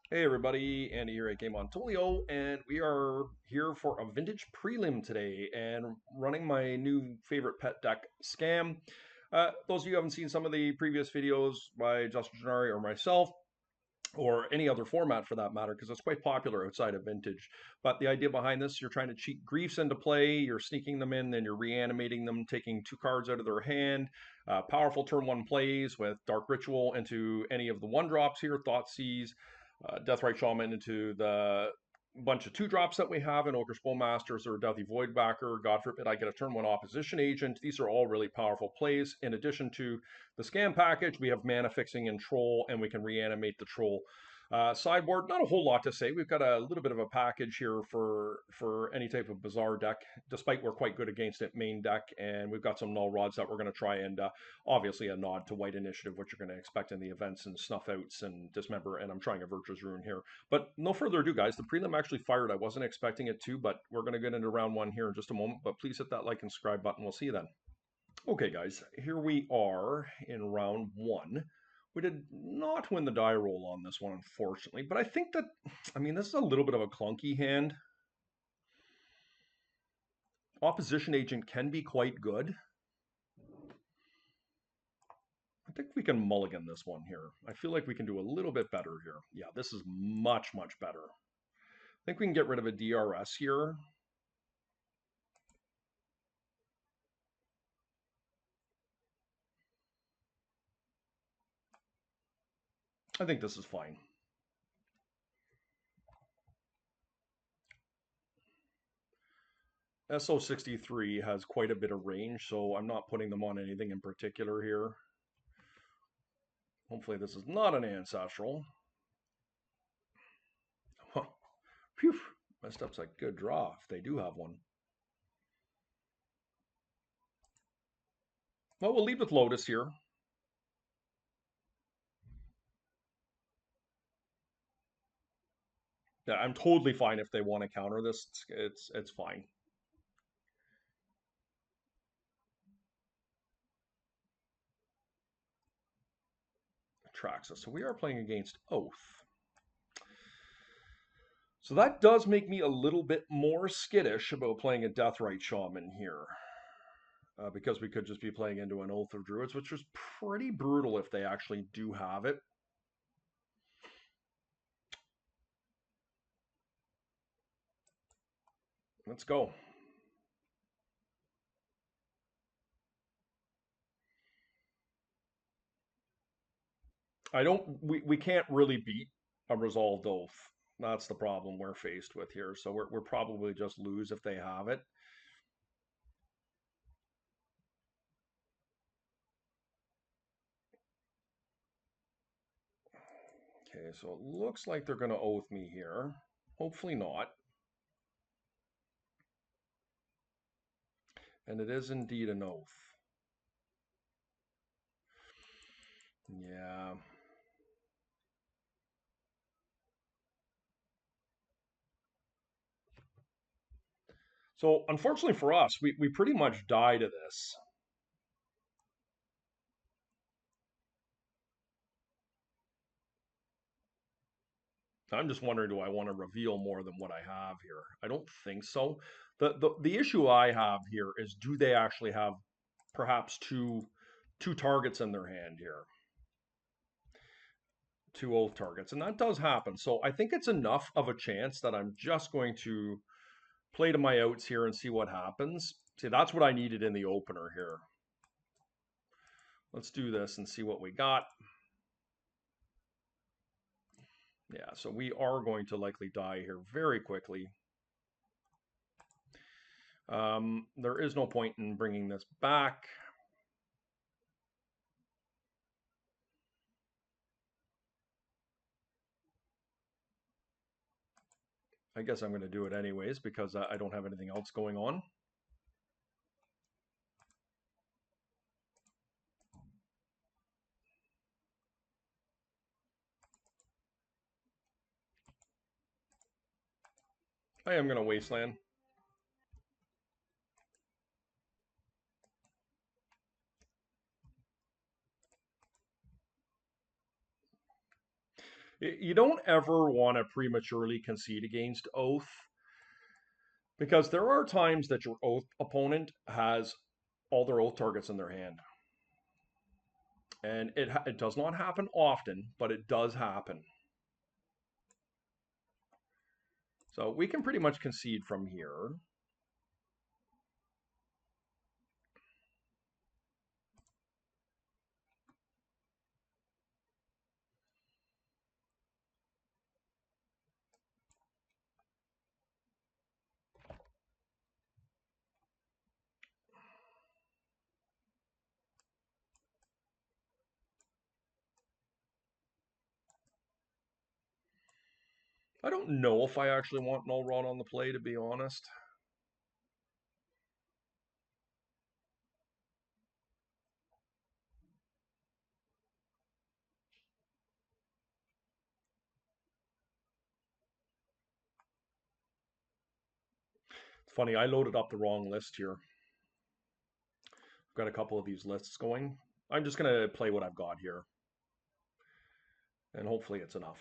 Hey everybody, Andy here at Game on Tolio, and we are here for a vintage prelim today and running my new favorite pet deck, Scam. Those of you who haven't seen some of the previous videos by Justin Gennari or myself, or any other format for that matter, because it's quite popular outside of vintage. But the idea behind this, you're trying to cheat griefs into play, you're sneaking them in, then you're reanimating them, taking two cards out of their hand. Powerful turn one plays with Dark Ritual into any of the one drops here, Thoughtseize, Deathrite Shaman into the bunch of two drops that we have in Ogre's Bowmasters or Deathy Voidbacker. God forbid I get a turn one opposition agent. These are all really powerful plays. In addition to the Scam package, we have mana fixing and Troll, and we can reanimate the Troll. Sideboard, not a whole lot to say. We've got a little bit of a package here for any type of bizarre deck, despite we're quite good against it main deck, and we've got some null rods that we're going to try and obviously a nod to white initiative, what you're going to expect in the events and snuff outs and dismember, and I'm trying a Virtue's Rune here. But no further ado, guys, the prelim actually fired. I wasn't expecting it to, but we're going to get into round one here in just a moment, but please hit that like and subscribe button. We'll see you then. Okay, guys, here we are in round one. We did not win the die roll on this one, unfortunately, but I think that, I mean, this is a little bit of a clunky hand. Opposition agent can be quite good. I think we can mulligan this one here. I feel like we can do a little bit better here. Yeah, this is much, much better. I think we can get rid of a DRS here. I think this is fine. SO63 has quite a bit of range, so I'm not putting them on anything in particular here. Hopefully this is not an ancestral. Phew, messed up's a good draw if they do have one. Well, we'll lead with Lotus here. Yeah, I'm totally fine if they want to counter this. It's fine. Traxa. So we are playing against Oath. So that does make me a little bit more skittish about playing a Deathrite Shaman here. Because we could just be playing into an Oath of Druids, which is pretty brutal if they actually do have it. Let's go. We can't really beat a Resolved Oath. That's the problem we're faced with here. So we're probably just lose if they have it. Okay, so it looks like they're going to oath me here. Hopefully not. And it is indeed an oath. Yeah. So unfortunately for us, we pretty much die to this. I'm just wondering, do I want to reveal more than what I have here? I don't think so. The issue I have here is, do they actually have perhaps two targets in their hand here? Two oath targets, and that does happen. So I think it's enough of a chance that I'm just going to play to my outs here and see what happens. See, that's what I needed in the opener here. Let's do this and see what we got. Yeah, so we are going to likely die here very quickly. There is no point in bringing this back. I guess I'm going to do it anyways because I don't have anything else going on. I am going to Wasteland. You don't ever want to prematurely concede against Oath because there are times that your Oath opponent has all their Oath targets in their hand. And it does not happen often, but it does happen. So we can pretty much concede from here. I don't know if I actually want Null Rod on the play, to be honest. It's funny, I loaded up the wrong list here. I've got a couple of these lists going. I'm just going to play what I've got here. And hopefully it's enough.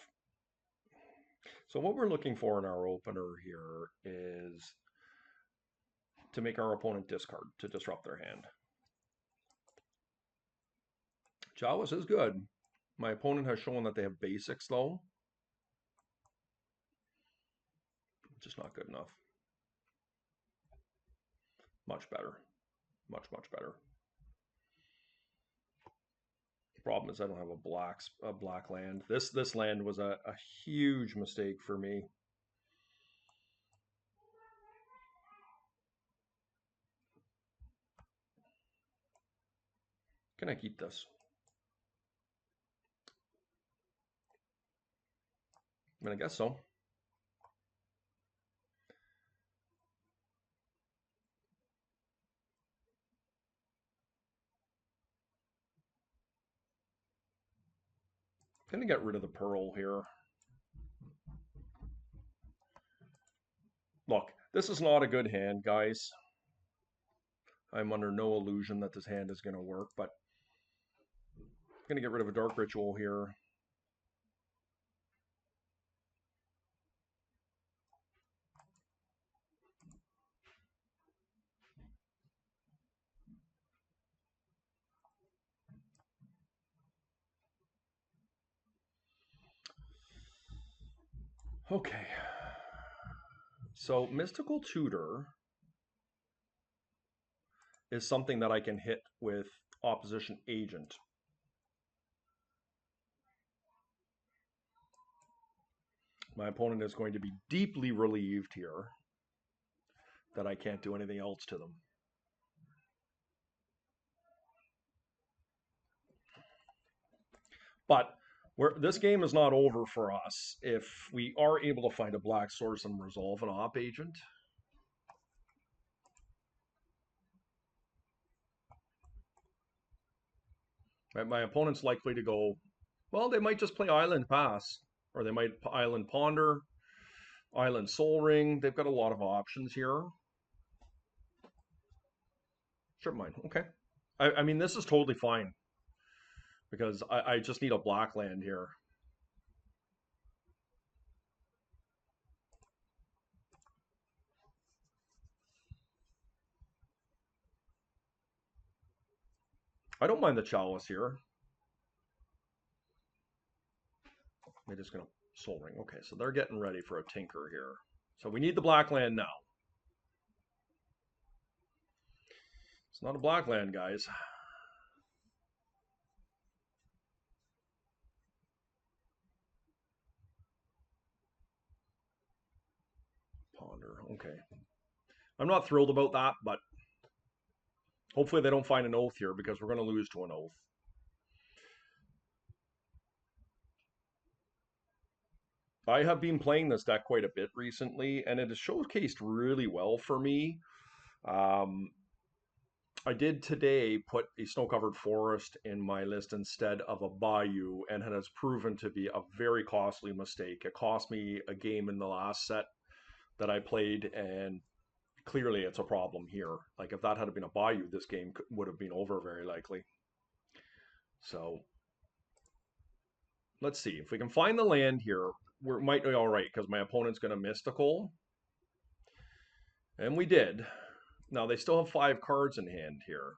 So what we're looking for in our opener here is to make our opponent discard, to disrupt their hand. Jawas is good. My opponent has shown that they have basics, though. Just not good enough. Much better. Much, much better. Problem is I don't have a black land. This land was a huge mistake for me. Can I keep this? I mean, I guess so. Gonna get rid of the pearl here. Look, this is not a good hand, guys. I'm under no illusion that this hand is going to work, but I'm going to get rid of a dark ritual here. Okay. So Mystical Tutor is something that I can hit with Opposition Agent. My opponent is going to be deeply relieved here that I can't do anything else to them. But this game is not over for us if we are able to find a black source and resolve an op agent. My opponent's likely to go, well, they might just play Island Pass, or they might Island Ponder, Island Soul Ring. They've got a lot of options here. Sure, mine. Okay. I mean, this is totally fine because I just need a black land here. I don't mind the Chalice here. They're just going to Soul Ring. Okay, so they're getting ready for a Tinker here. So we need the black land now. It's not a black land, guys. Ponder. Okay. I'm not thrilled about that, but hopefully they don't find an Oath here because we're going to lose to an Oath. I have been playing this deck quite a bit recently, and it has showcased really well for me. I did today put a snow-covered forest in my list instead of a bayou, and it has proven to be a very costly mistake. It cost me a game in the last set that I played, and clearly it's a problem here. Like, if that had been a bayou, this game would have been over very likely. So let's see. If we can find the land here, we might be all right because my opponent's going to mystical. And we did. Now they still have 5 cards in hand here.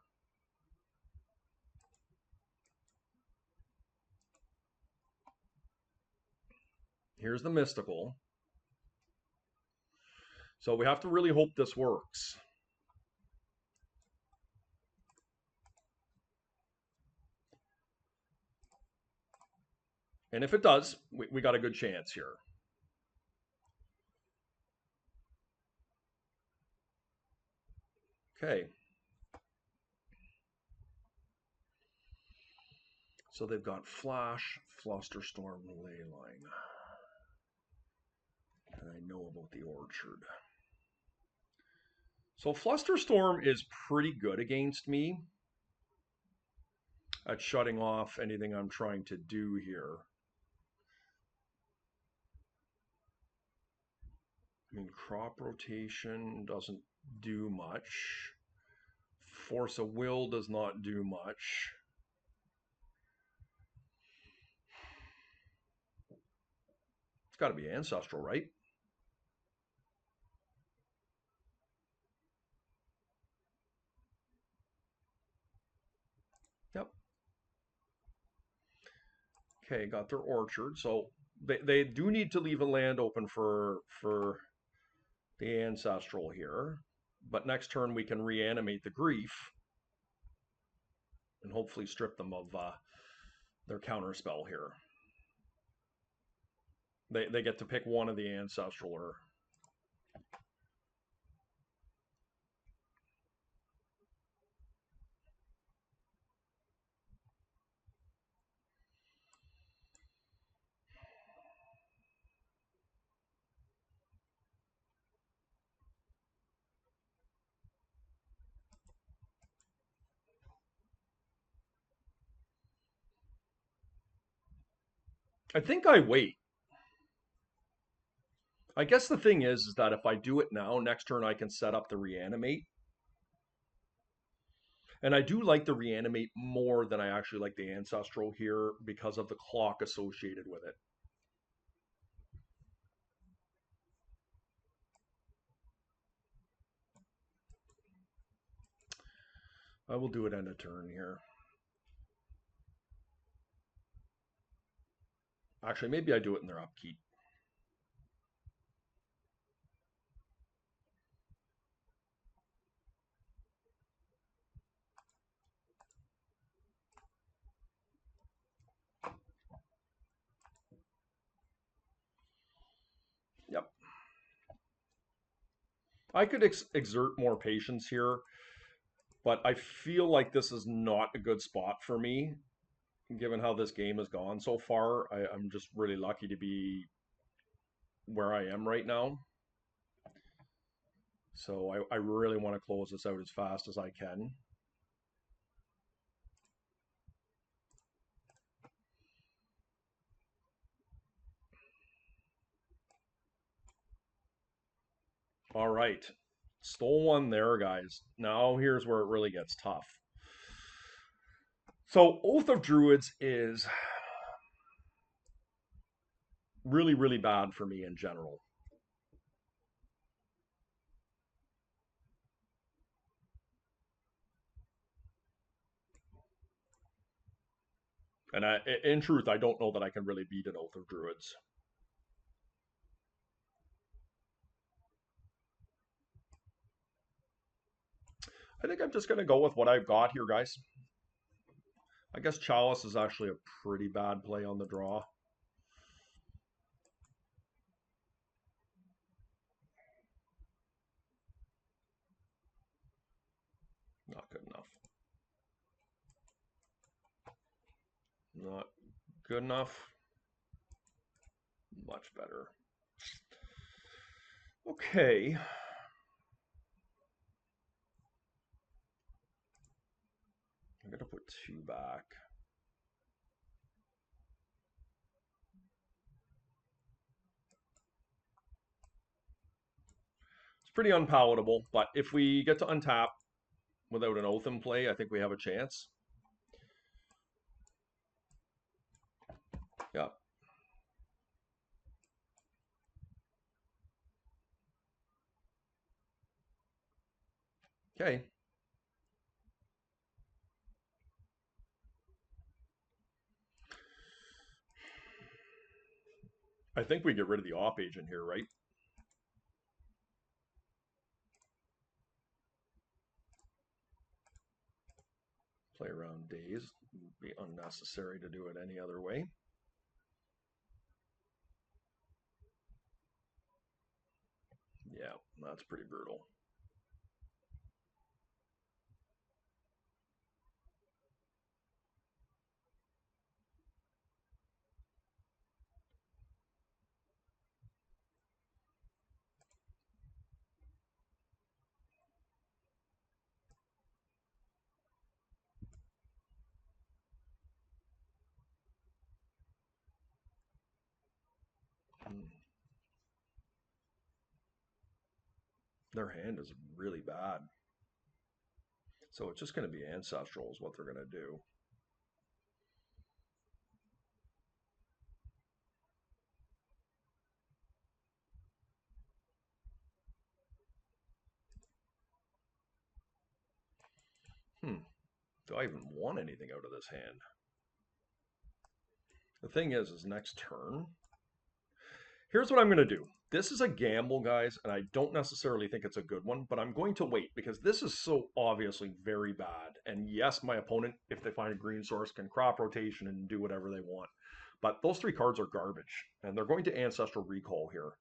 Here's the mystical. So we have to really hope this works. And if it does, we got a good chance here. Okay. So they've got Flash, Flusterstorm, Leyline. And I know about the Orchard. So Flusterstorm is pretty good against me at shutting off anything I'm trying to do here. I mean, crop rotation doesn't do much. Force of Will does not do much. It's got to be Ancestral, right? Yep. Okay, got their Orchard. So they do need to leave a land open for the Ancestral here. But next turn we can reanimate the Grief and hopefully strip them of their counterspell here. They get to pick one of the Ancestral or... I think I wait. I guess the thing is that if I do it now, next turn I can set up the reanimate. And I do like the reanimate more than I actually like the Ancestral here because of the clock associated with it. I will do it end of turn here. Actually, maybe I do it in their upkeep. Yep. I could exert more patience here, but I feel like this is not a good spot for me, given how this game has gone so far. I'm just really lucky to be where I am right now. So I really want to close this out as fast as I can. All right. Stole one there, guys. Now here's where it really gets tough. So Oath of Druids is really, really bad for me in general. And in truth, I don't know that I can really beat an Oath of Druids. I think I'm just going to go with what I've got here, guys. I guess Chalice is actually a pretty bad play on the draw. Not good enough. Not good enough. Much better. Okay. I'm going to put 2 back. It's pretty unpalatable, but if we get to untap without an Oath in play, I think we have a chance. Yeah, Okay. I think we get rid of the op agent here, right? Play around days. Would be unnecessary to do it any other way. Yeah, that's pretty brutal. Hmm. Their hand is really bad. So it's just going to be ancestral is what they're going to do. Hmm. Do I even want anything out of this hand? The thing is next turn, here's what I'm going to do. This is a gamble, guys, and I don't necessarily think it's a good one, but I'm going to wait because this is so obviously very bad. And yes, my opponent, if they find a green source, can crop rotation and do whatever they want. But those three cards are garbage, and they're going to Ancestral Recall here.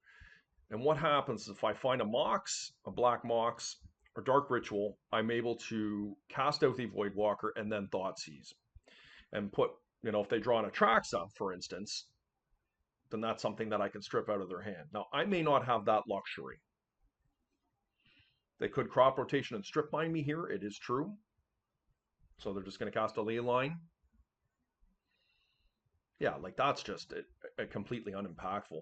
And what happens if I find a Mox, a Black Mox, or Dark Ritual, I'm able to cast out the Voidwalker and then Thoughtseize. And put, if they draw an Atraxa, for instance, then that's something that I can strip out of their hand. Now, I may not have that luxury. They could crop rotation and strip mine me here. It is true. So they're just going to cast a ley line. Yeah, like that's just a completely unimpactful.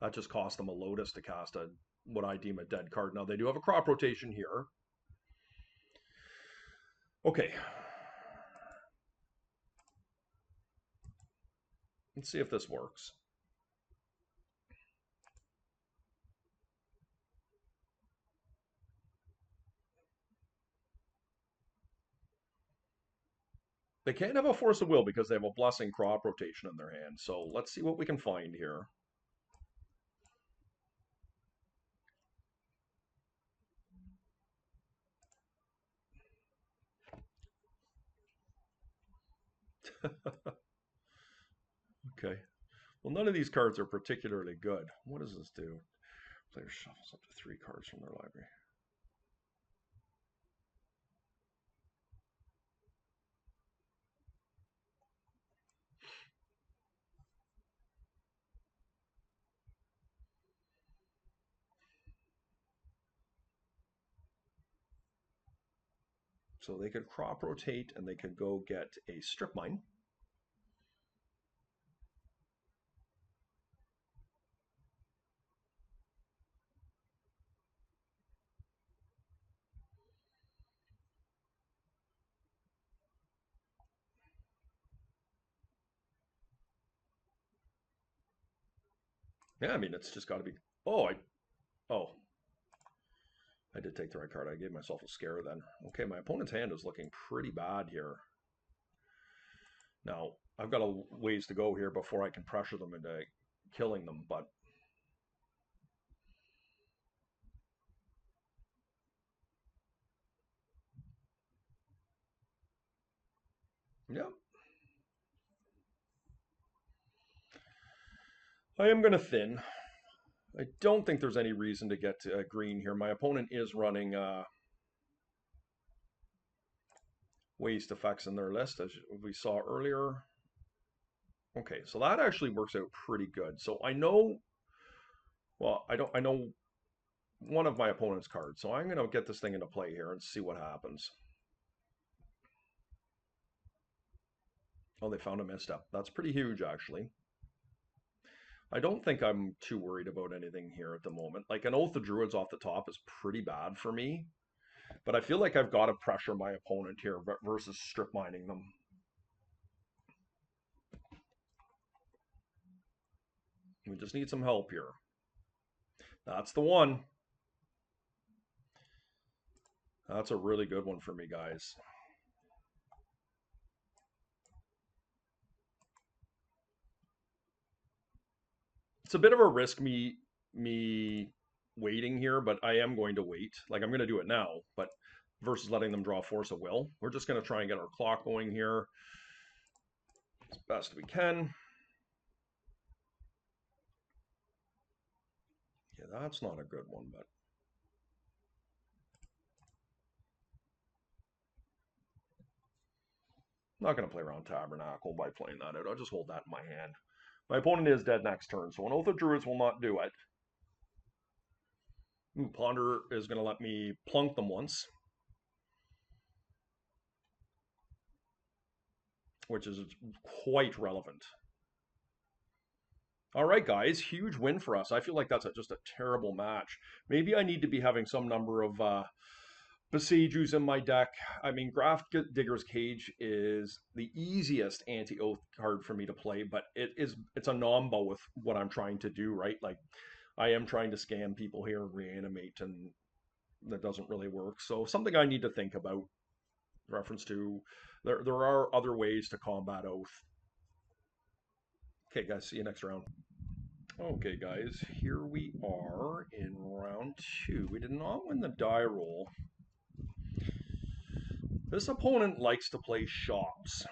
That just cost them a Lotus to cast a what I deem a dead card. Now they do have a crop rotation here. Okay. Let's see if this works. They can't have a Force of Will because they have a Blessing crop rotation in their hand. So let's see what we can find here. Okay. Well, none of these cards are particularly good. What does this do? Player shuffles up to 3 cards from their library. So they could crop rotate and they could go get a strip mine. Yeah, I mean, it's just got to be. Oh, oh, I did take the right card. I gave myself a scare then. Okay, my opponent's hand is looking pretty bad here. Now, I've got a ways to go here before I can pressure them into killing them, but yeah, I am going to thin. I don't think there's any reason to get green here. My opponent is running waste effects in their list, as we saw earlier. Okay, so that actually works out pretty good. So I know, well, I know one of my opponent's cards. So I'm going to get this thing into play here and see what happens. Oh, they found a misstep. That's pretty huge, actually. I don't think I'm too worried about anything here at the moment. Like an Oath of Druids off the top is pretty bad for me, but I feel like I've got to pressure my opponent here versus strip mining them. We just need some help here. That's the one. That's a really good one for me, guys. It's a bit of a risk me waiting here, but I am going to wait. Like I'm going to do it now, but versus letting them draw Force of Will. We're just going to try and get our clock going here as best we can. Yeah, that's not a good one, but I'm not going to play around Tabernacle by playing that out. I'll just hold that in my hand. My opponent is dead next turn, so an Oath of Druids will not do it. Ooh, Ponder is going to let me plunk them once, which is quite relevant. All right, guys, huge win for us. I feel like that's just a terrible match. Maybe I need to be having some number of Besieges in my deck. I mean, Graft Digger's Cage is the easiest anti-oath card for me to play, but it's a nombo with what I'm trying to do, right? Like I am trying to scam people here, reanimate, and that doesn't really work. So something I need to think about. Reference to there are other ways to combat oath. Okay, guys, see you next round. Okay, guys, here we are in round 2. We did not win the die roll. This opponent likes to play shops.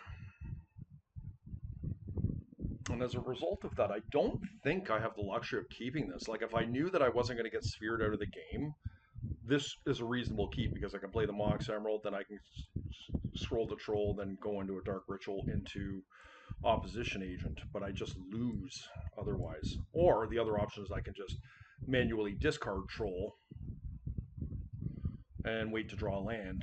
And as a result of that, I don't think I have the luxury of keeping this. Like, if I knew that I wasn't going to get sphered out of the game, this is a reasonable keep because I can play the Mox Emerald, then I can scroll the Troll, then go into a Dark Ritual into Opposition Agent, but I just lose otherwise. Or the other option is I can just manually discard Troll and wait to draw land.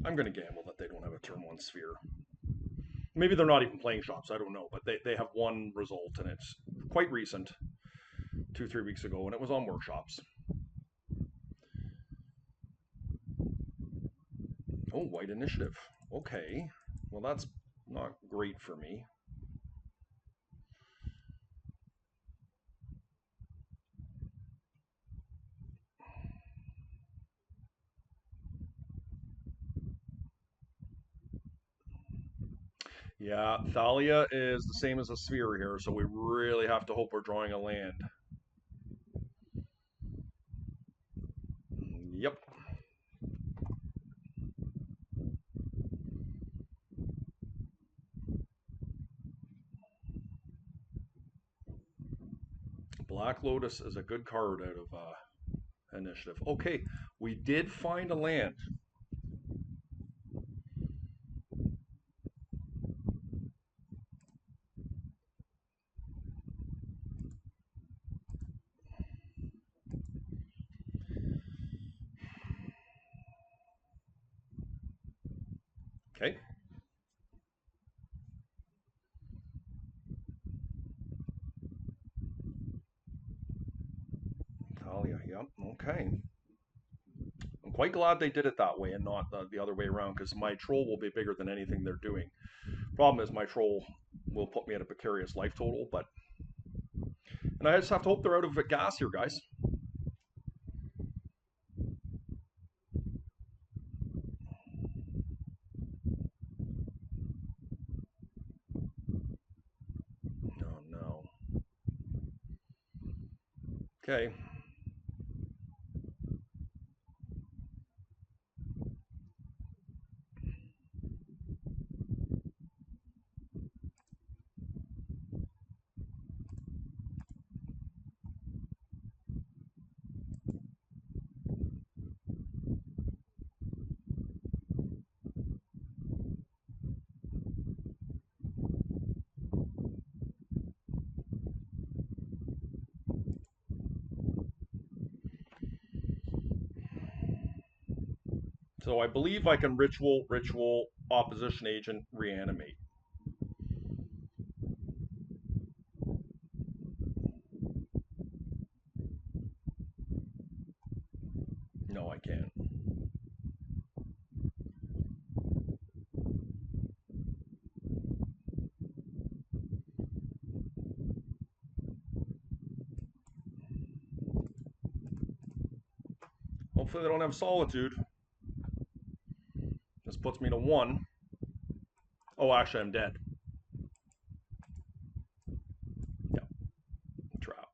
I'm going to gamble that they don't have a turn 1 sphere. Maybe they're not even playing shops, I don't know, but they have one result, and it's quite recent, 2-3 weeks ago, and it was on workshops. Oh, white initiative. Okay, well that's not great for me. Yeah, Thalia is the same as a sphere here, so we really have to hope we're drawing a land. Yep. Black Lotus is a good card out of initiative. Okay, we did find a land. Okay. Thalia, yep, okay. I'm quite glad they did it that way and not the other way around, because my troll will be bigger than anything they're doing. Problem is my troll will put me at a precarious life total, but... And I just have to hope they're out of gas here, guys. Oh, no. Okay. So I believe I can ritual, opposition agent, reanimate. No, I can't. Hopefully they don't have Solitude. This puts me to 1. Oh, actually, I'm dead. Yeah, trap.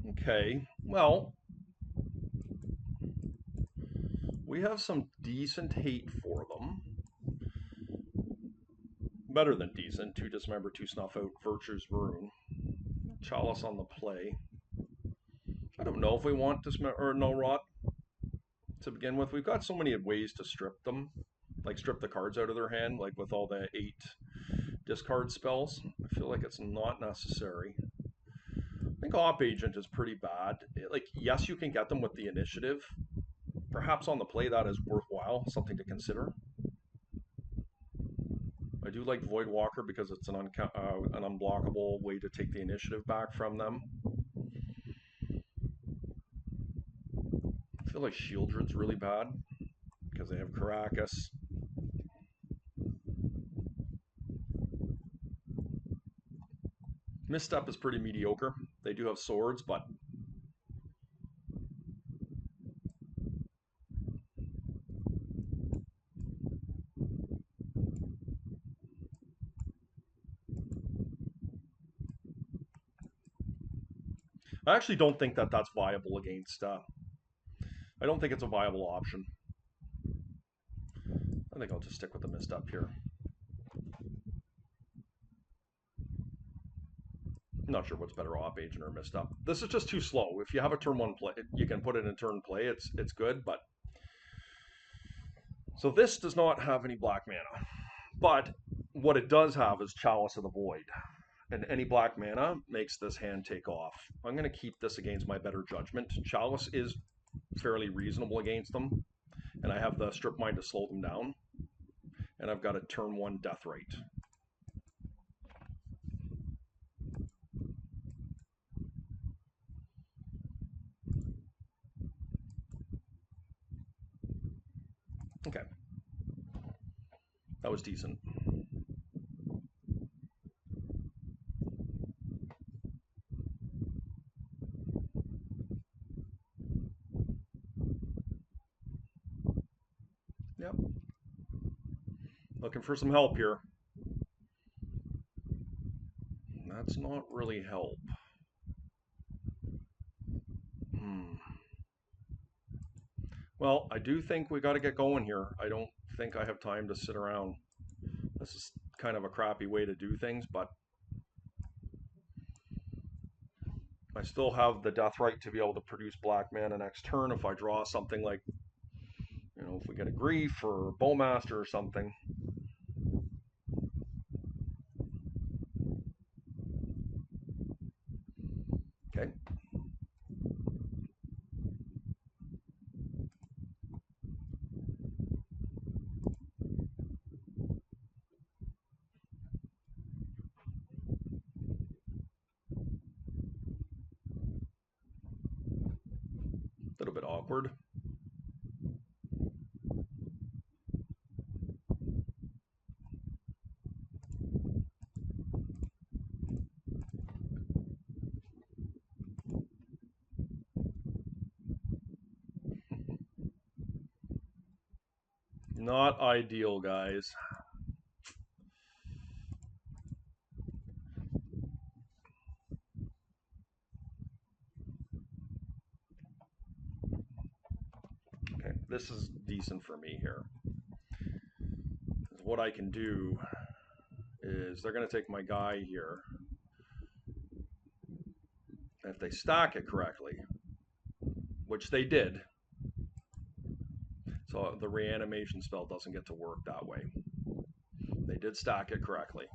Okay, well, we have some decent hate for them. Better than decent. 2 Dismember, 2 Snuff Out, Virtue's Rune. Chalice on the play. I don't know if we want Dismember or No Rot to begin with. We've got so many ways to strip them. Like strip the cards out of their hand, like with all the 8 discard spells. I feel like it's not necessary. I think Op Agent is pretty bad. Like, yes, you can get them with the initiative. Perhaps on the play that is worthwhile, something to consider. I do like Voidwalker because it's an unblockable way to take the initiative back from them. I feel like Shieldred's really bad because they have Caracas. Misstep is pretty mediocre. They do have swords, but I actually don't think that that's viable against. I don't think it's a viable option. I think I'll just stick with the Misstep here. I'm not sure what's better, Op Agent or Misstep. This is just too slow. If you have a turn 1 play, you can put it in turn play. It's good, but so this does not have any black mana. But what it does have is Chalice of the Void. And any black mana makes this hand take off. I'm going to keep this against my better judgment. Chalice is fairly reasonable against them. And I have the Strip Mine to slow them down. And I've got a turn 1 Deathrite. Okay. That was decent. Yep. Looking for some help here. That's not really help. Well, I do think we got to get going here. I don't think I have time to sit around. This is kind of a crappy way to do things, but I still have the Deathrite to be able to produce black mana next turn if I draw something like, you know, if we get a Grief or Bowmaster or something. Okay. A little bit awkward. Not ideal, guys. Okay, this is decent for me here. What I can do is they're going to take my guy here. If they stack it correctly, which they did, so the reanimation spell doesn't get to work that way. They did stack it correctly.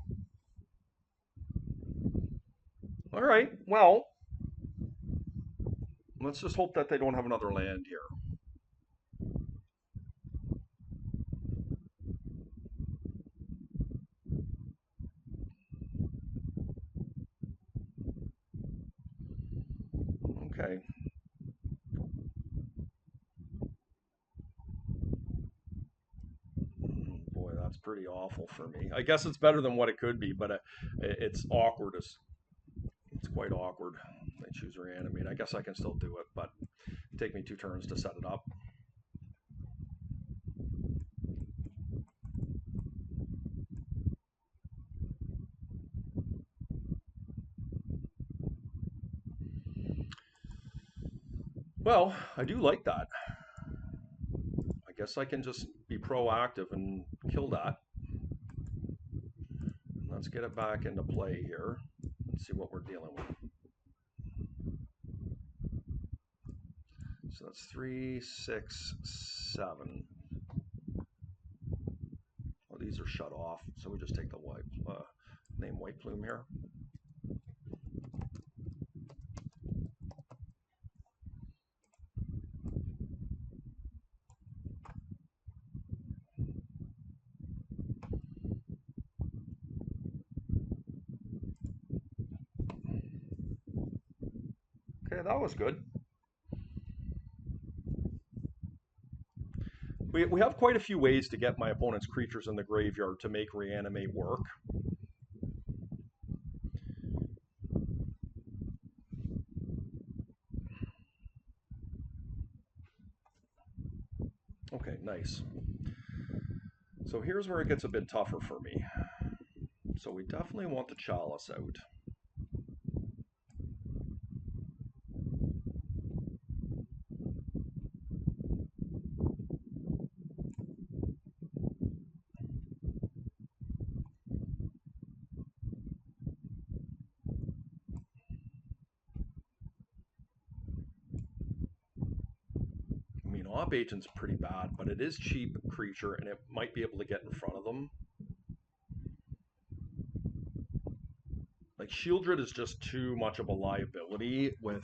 All right, well, let's just hope that they don't have another land here. Okay. Boy, that's pretty awful for me. I guess it's better than what it could be, but it's awkward. It's quite awkward. I choose reanimate. I guess I can still do it, but take me 2 turns to set it up. Well, I do like that. I guess I can just be proactive and kill that. Let's get it back into play here. Let's see what we're dealing with. So that's 3, 6, 7. Well, these are shut off, so we just take the white, name White Plume here. Okay, that was good. We have quite a few ways to get my opponent's creatures in the graveyard to make reanimate work. Okay, nice. So here's where it gets a bit tougher for me. So we definitely want the Chalice out. I mean, Op Agent's pretty bad, but it is cheap creature, and it might be able to get in front of them. Like, Shieldred is just too much of a liability with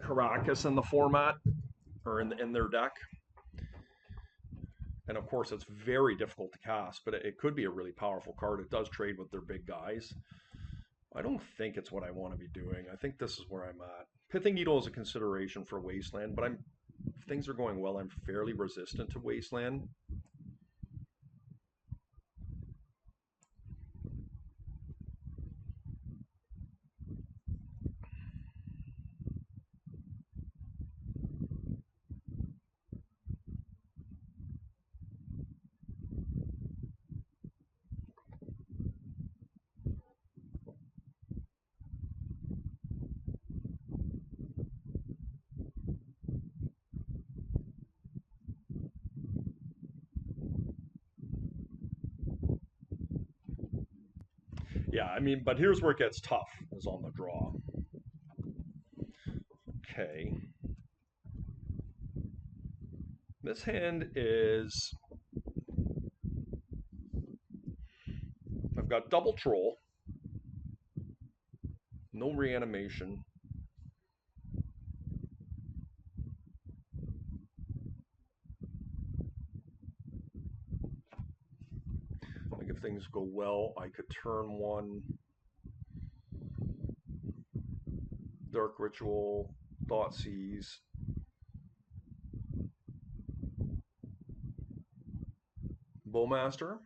Caracas in the format, or in their deck. And of course, it's very difficult to cast, but it could be a really powerful card. It does trade with their big guys. I don't think it's what I want to be doing. I think this is where I'm at. Pithing Needle is a consideration for Wasteland, but if things are going well, I'm fairly resistant to Wasteland. Yeah, I mean, but here's where it gets tough, is on the draw. Okay. This hand is... I've got double Troll, no reanimation. Like, if things go well, I could turn one Dark Ritual, Thoughtseize, Bowmaster.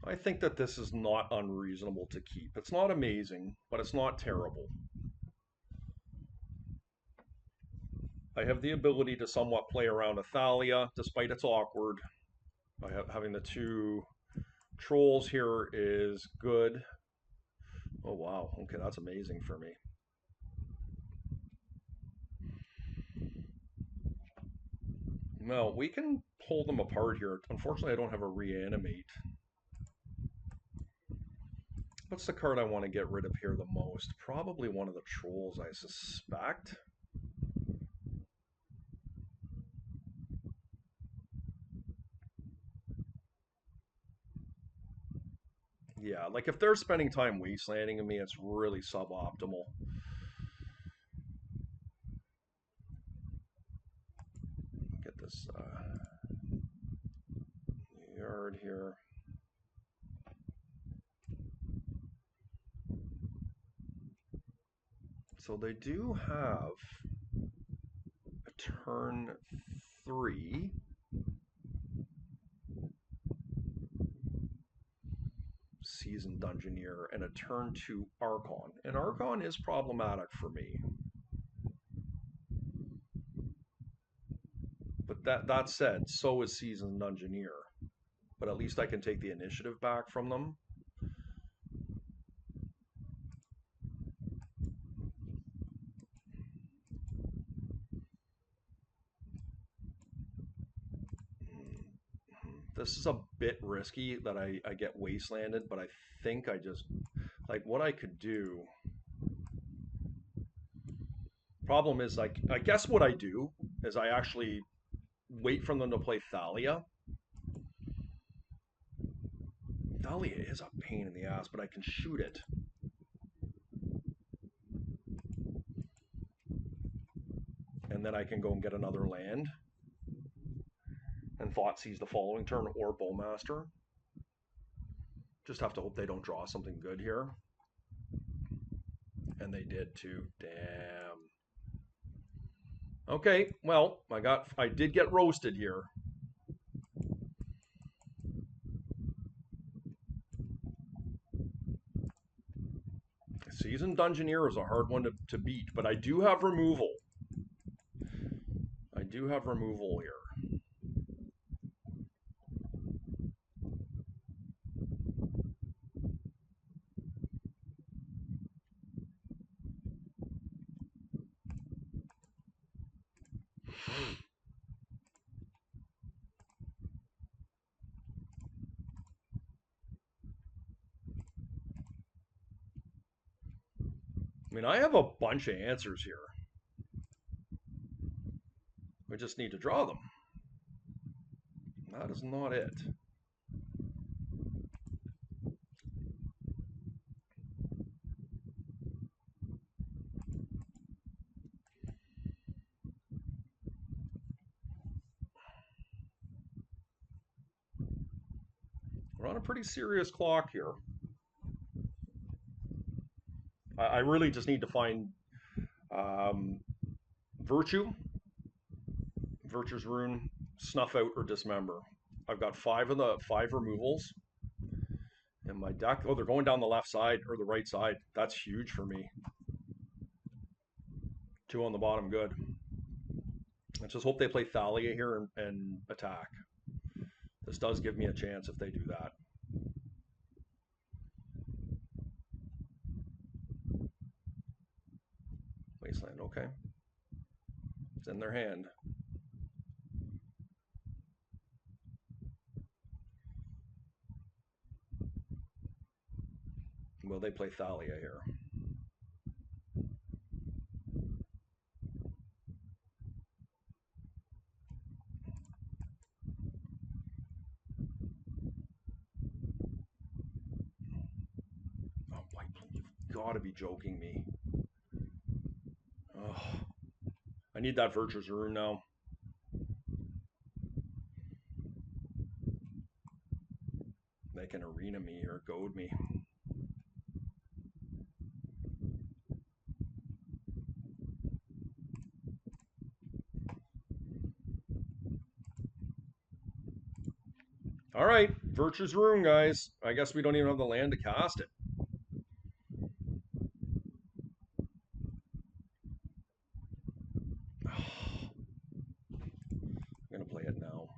I think that this is not unreasonable to keep. It's not amazing, but it's not terrible. I have the ability to somewhat play around Athalia, despite it's awkward. Having the 2 trolls here is good. Oh wow, okay, that's amazing for me. Well, we can pull them apart here. Unfortunately, I don't have a reanimate. What's the card I want to get rid of here the most? Probably one of the trolls, I suspect. Yeah, like if they're spending time wastelanding me, it's really suboptimal. Get this yard here. So they do have a turn 3. Seasoned Dungeoneer and a turn 2 Archon. And Archon is problematic for me. But that said, so is Seasoned Dungeoneer. But at least I can take the initiative back from them. This is a bit risky that I get wastelanded, but I think I just, like, what I could do. Problem is, like, I guess what I do is I actually wait for them to play Thalia. Thalia is a pain in the ass, but I can shoot it. And then I can go and get another land. And Thoughtseize the following turn, or Bowmaster. Just have to hope they don't draw something good here. And they did too. Damn. Okay, well, I did get roasted here. Seasoned Dungeoneer is a hard one to beat, but I do have removal. I do have removal here. I mean, I have a bunch of answers here. We just need to draw them. That is not it. We're on a pretty serious clock here. I really just need to find Virtue, Virtue's Rune, Snuff Out, or Dismember. I've got 5 of the 5 removals in my deck. Oh, they're going down the left side or the right side. That's huge for me. 2 on the bottom, good. Let's just hope they play Thalia here and attack. This does give me a chance if they do that. Wasteland, okay. It's in their hand. Will they play Thalia here? Oh, you've got to be joking me. Oh, I need that Virtue's Rune now. They can arena me or goad me. All right, Virtue's Rune, guys. I guess we don't even have the land to cast it. I'm gonna play it now.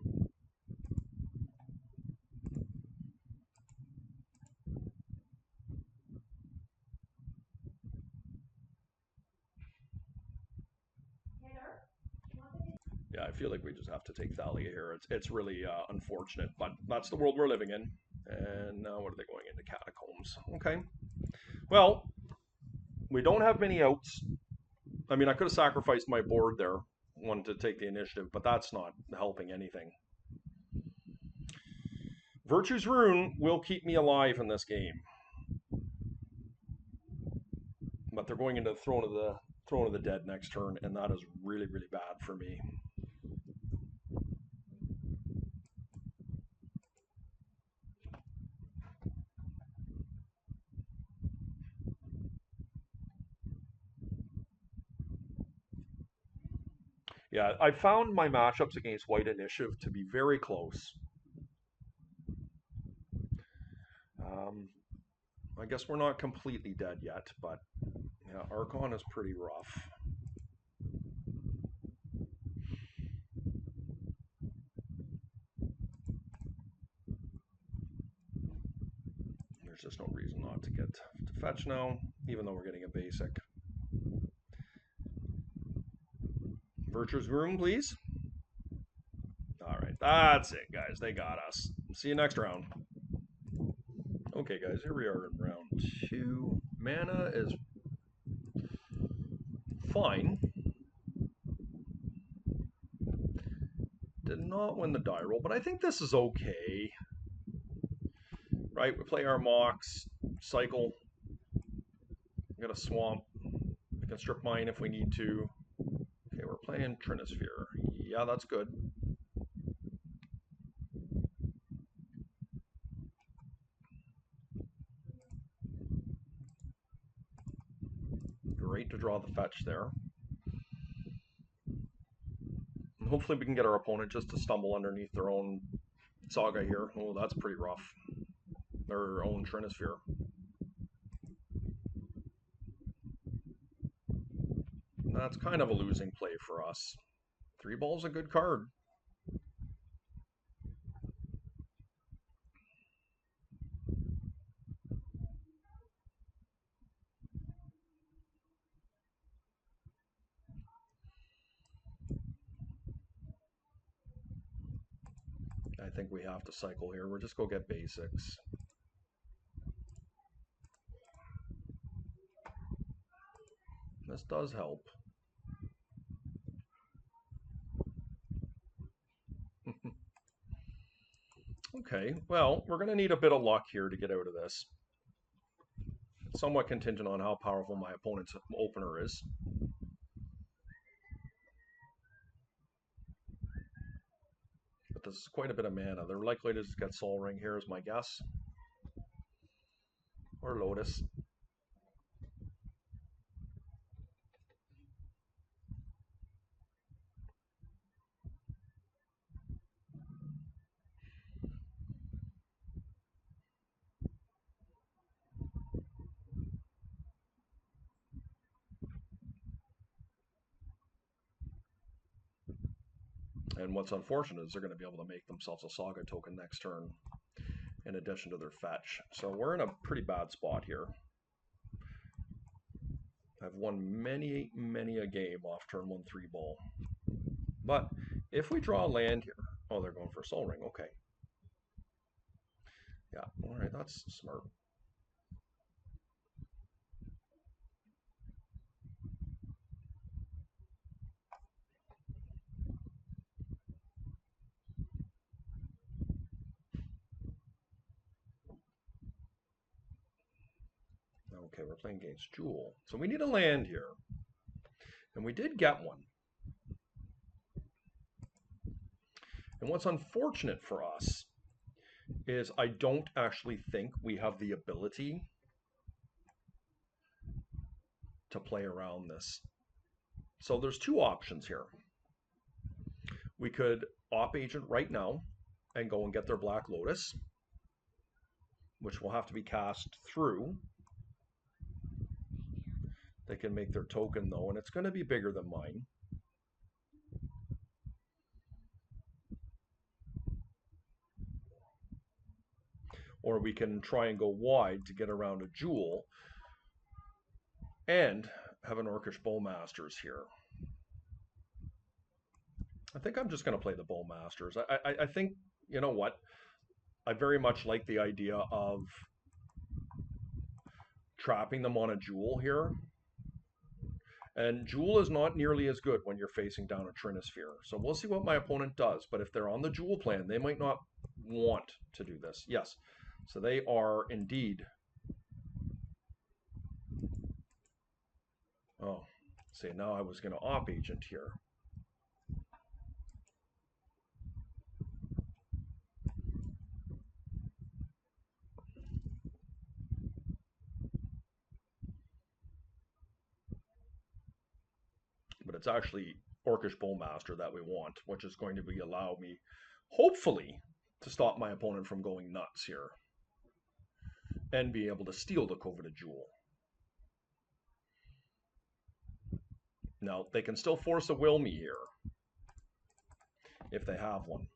Yeah, I feel like we just have to take Thalia here. It's really unfortunate, but that's the world we're living in. And now what are they going into? Catacombs. Okay. Well, we don't have many outs. I mean, I could have sacrificed my board there, wanted to take the initiative, but that's not helping anything. Virtue's Rune will keep me alive in this game. But they're going into the Throne of the Dead next turn, and that is really, really bad for me. Yeah, I found my matchups against White Initiative to be very close. Um, I guess we're not completely dead yet, but yeah, Archon is pretty rough. There's just no reason not to get to fetch now, even though we're getting a basic. Virtue's Room, please. All right, that's it, guys. They got us. See you next round. Okay, guys, here we are in round 2. Mana is fine. Did not win the die roll, but I think this is okay. Right, we play our mocks, cycle. We got a swamp. We can strip mine if we need to. Okay, we're playing Trinisphere. Yeah, that's good. Great to draw the fetch there. And hopefully we can get our opponent just to stumble underneath their own saga here. Oh, that's pretty rough. Their own Trinisphere. That's kind of a losing play for us. 3 ball's a good card. I think we have to cycle here. We'll just go get basics. This does help. Okay, well, we're going to need a bit of luck here to get out of this. It's somewhat contingent on how powerful my opponent's opener is. But this is quite a bit of mana. They're likely to just get Soul Ring here is my guess. Or Lotus. And what's unfortunate is they're going to be able to make themselves a Saga token next turn in addition to their fetch. So we're in a pretty bad spot here. I've won many, many a game off turn 1 3 ball. But if we draw a land here, oh, they're going for a Soul Ring. Okay. Yeah, all right, that's smart. Okay, we're playing against Jewel. So we need a land here. And we did get one. And what's unfortunate for us is I don't actually think we have the ability to play around this. So there's 2 options here. We could op agent right now and go and get their Black Lotus, which will have to be cast through. They can make their token though, and it's going to be bigger than mine. Or we can try and go wide to get around a Jewel and have an Orcish Bowmasters here. I think I'm just going to play the Bowmasters. I think, you know what? I very much like the idea of trapping them on a Jewel here. And Jewel is not nearly as good when you're facing down a Trinisphere. So we'll see what my opponent does. But if they're on the Jewel plan, they might not want to do this. Yes. So they are indeed. Oh, see, now I was going to op agent here. But it's actually Orcish Bowmaster that we want, which is going to be allow me, hopefully, to stop my opponent from going nuts here and be able to steal the coveted jewel. Now, they can still force a will me here if they have one.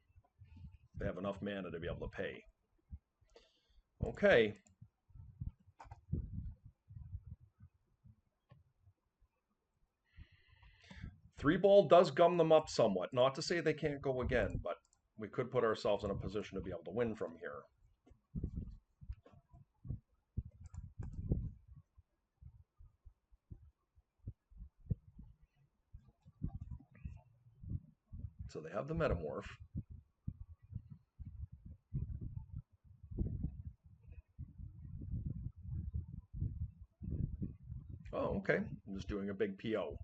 They have enough mana to be able to pay. Okay. Three ball does gum them up somewhat. Not to say they can't go again, but we could put ourselves in a position to be able to win from here. So they have the Metamorph. Oh, okay. I'm just doing a big PO.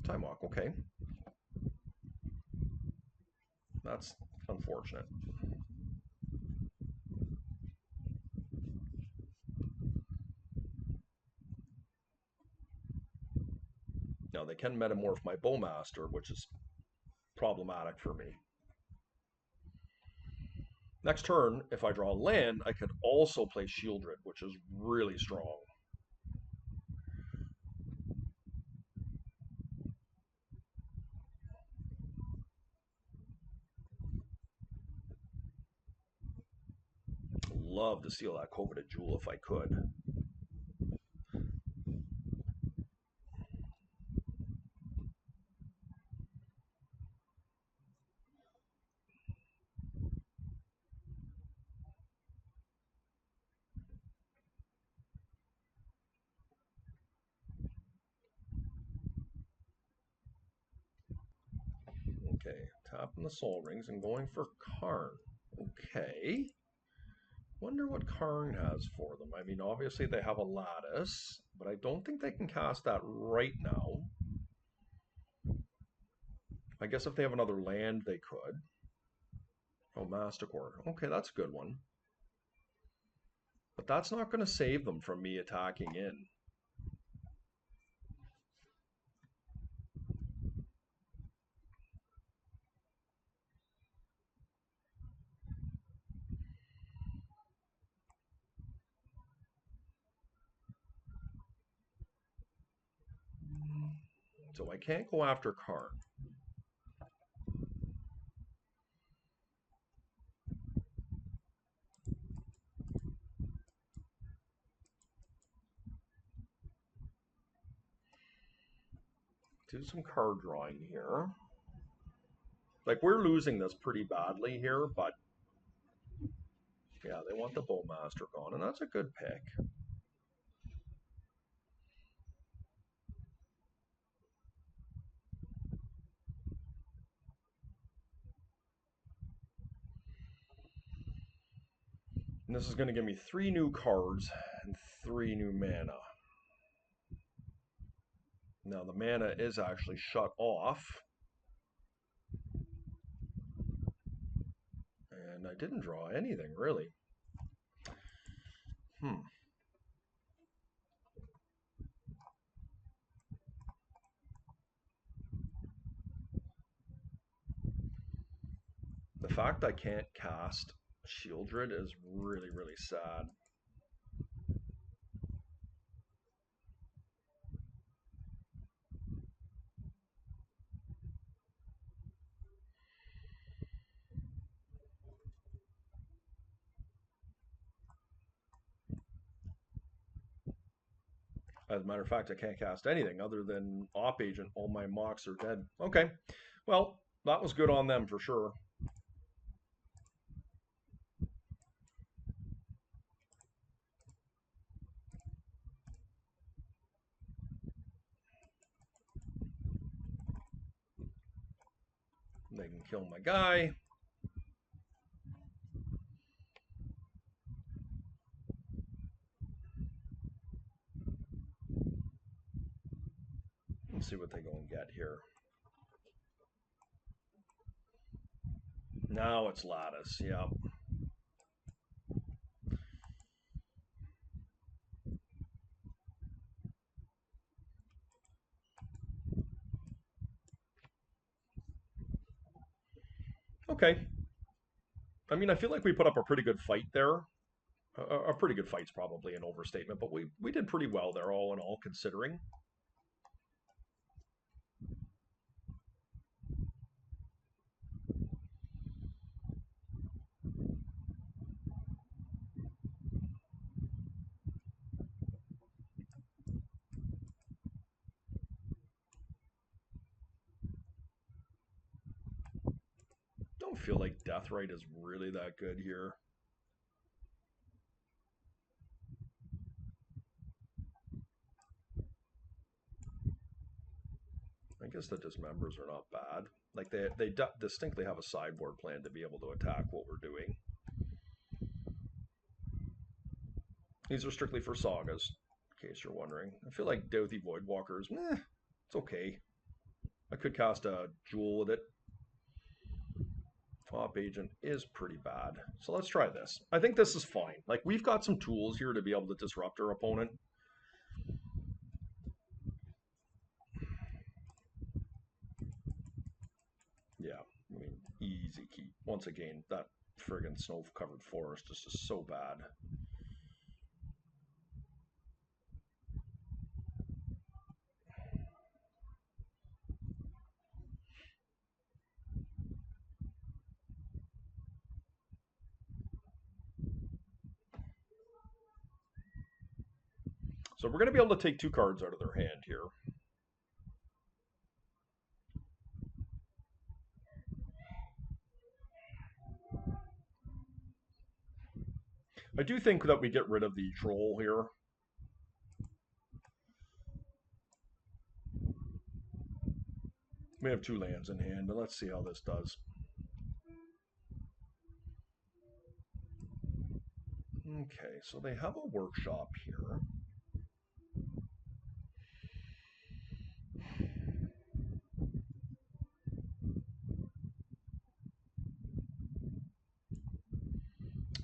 Time walk, okay. That's unfortunate. Now they can Metamorph my Bowmaster, which is problematic for me. Next turn, if I draw land, I could also play Shieldred, which is really strong. Love to steal that coveted jewel if I could. Okay, tapping the Soul Rings and going for Karn. Okay. Wonder what Karn has for them. I mean, obviously they have a Lattice, but I don't think they can cast that right now. I guess if they have another land, they could. Oh, Masticore. Okay, that's a good one. But that's not going to save them from me attacking in. So I can't go after Karn. Do some card drawing here. Like, we're losing this pretty badly here, but yeah, they want the Bowmaster gone, and that's a good pick. And this is going to give me 3 new cards and 3 new mana. Now the mana is actually shut off. And I didn't draw anything, really. The fact I can't cast Shieldred is really, really sad. As a matter of fact, I can't cast anything other than Op Agent. All my mocks are dead. Okay, well, that was good on them for sure. They can kill my guy. Let's see what they go and get here. Now it's Lattice, yep. Okay. I mean, I feel like we put up a pretty good fight there. A pretty good fight's probably an overstatement, but we did pretty well there, all in all, considering. Don't feel like Deathrite is really that good here. I guess the Dismembers are not bad. Like they distinctly have a sideboard plan to be able to attack what we're doing. These are strictly for sagas, in case you're wondering. I feel like Douthie Voidwalkers, it's okay. I could cast a Jewel with it. Top Agent is pretty bad. So let's try this. I think this is fine. Like, we've got some tools here to be able to disrupt our opponent. Yeah, I mean, easy keep. Once again, that friggin' snow-covered forest is just so bad. So we're going to be able to take 2 cards out of their hand here. I do think that we get rid of the troll here. We have 2 lands in hand, and let's see how this does. Okay, so they have a workshop here.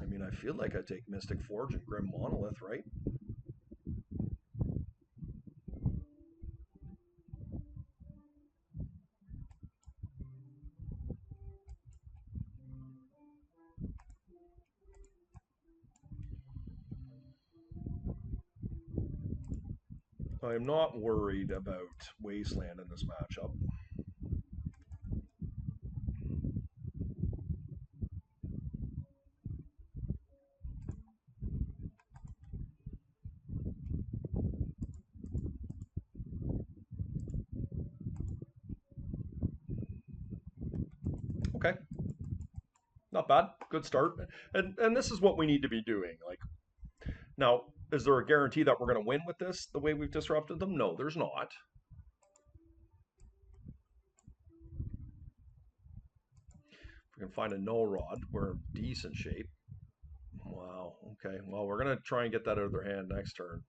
I mean, I feel like I take Mystic Forge and Grim Monolith, right? I'm not worried about Wasteland in this matchup. Okay, not bad. Good start. And this is what we need to be doing. Like, now, is there a guarantee that we're going to win with this the way we've disrupted them? No, there's not. If we can find a no rod, we're in decent shape. Wow. Okay. Well, we're going to try and get that out of their hand next turn.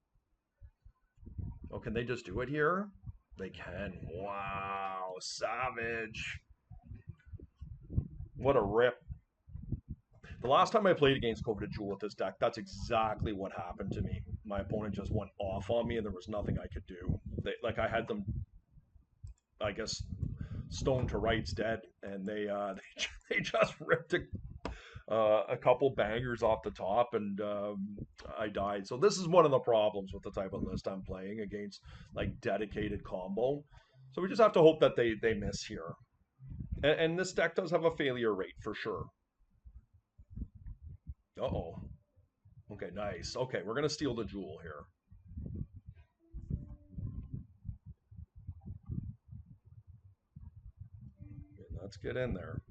Oh, can they just do it here? They can. Wow. Savage. What a rip. The last time I played against Coveted Jewel with this deck, that's exactly what happened to me. My opponent just went off on me, and there was nothing I could do. Like, I had them, I guess, stone to rights dead, and they just ripped a couple bangers off the top, and I died. So this is one of the problems with the type of list I'm playing against, like, dedicated combo. So we just have to hope that they miss here. And this deck does have a failure rate for sure. Uh-oh. Okay, nice. Okay, we're gonna steal the jewel here. Let's get in there.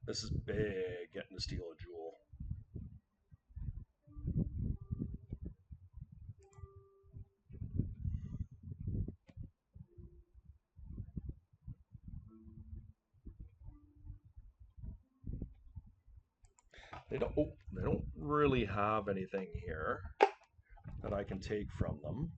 This is big, getting to steal a jewel. They don't really have anything here that I can take from them.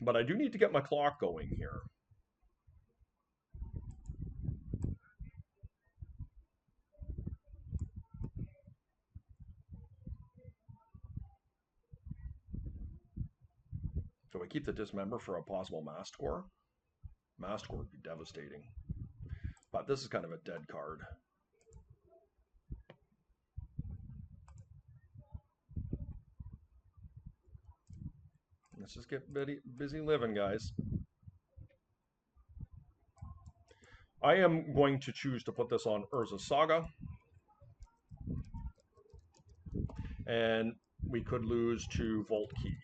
But I do need to get my clock going here. we keep the Dismember for a possible Master? Master would be devastating. But this is kind of a dead card. Let's just get busy living, guys. I am going to choose to put this on Urza's Saga. And we could lose to Vault Key.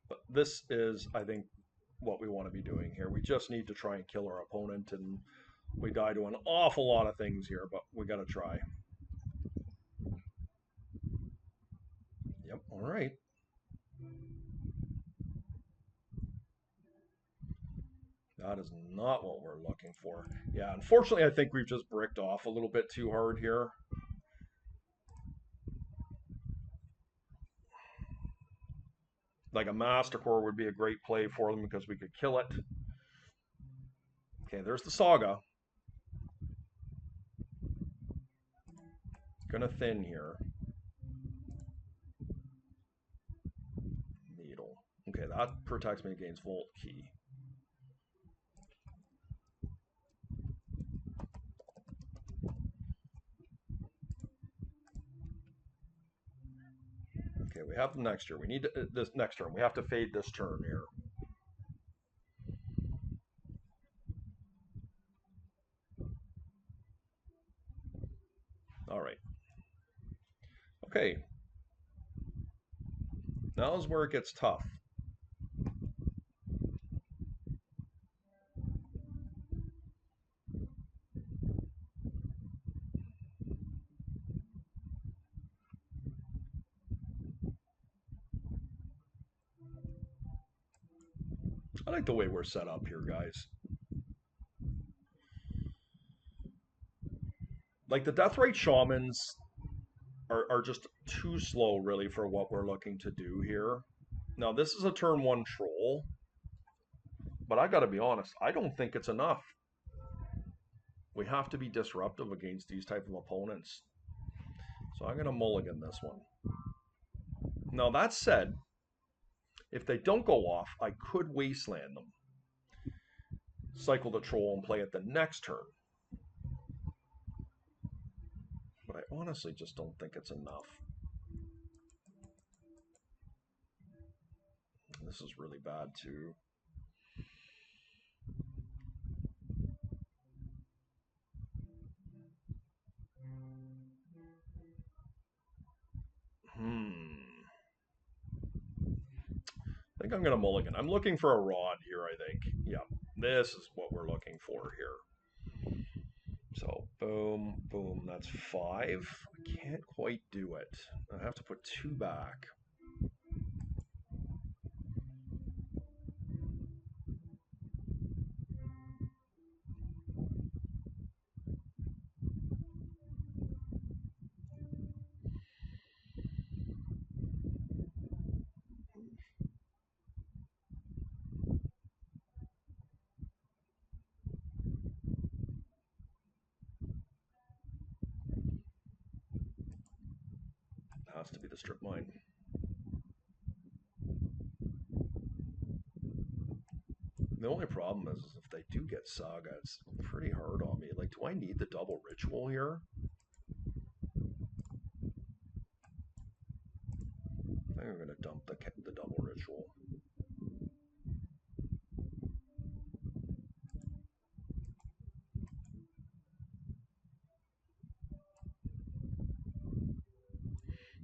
But this is, I think, what we want to be doing here. We just need to try and kill our opponent, and we die to an awful lot of things here, but we got to try. Yep, all right. That is not what we're looking for. Yeah, unfortunately, I think we've just bricked off a little bit too hard here. Like a Master Core would be a great play for them because we could kill it. Okay, there's the Saga. Gonna thin here. Needle. Okay, that protects me against Vault Key. Okay, we have the next turn. We need to, this next turn. We have to fade this turn here. All right. Okay. Now is where it gets tough. I like the way we're set up here, guys. Like the Deathrite Shamans are just too slow, really, for what we're looking to do here. Now, this is a turn 1 troll, but I gotta be honest, I don't think it's enough. We have to be disruptive against these type of opponents. So I'm gonna mulligan this one. Now, that said, if they don't go off, I could Wasteland them. Cycle the troll and play it the next turn. But I honestly just don't think it's enough. This is really bad too. I think I'm going to mulligan. I'm looking for a rod here, I think. Yeah, this is what we're looking for here. So, boom, boom, that's 5. I can't quite do it. I have to put 2 back. Has to be the strip mine. The only problem is if they do get Saga, it's pretty hard on me. Like, do I need the double ritual here? I think I'm going to dump the double ritual.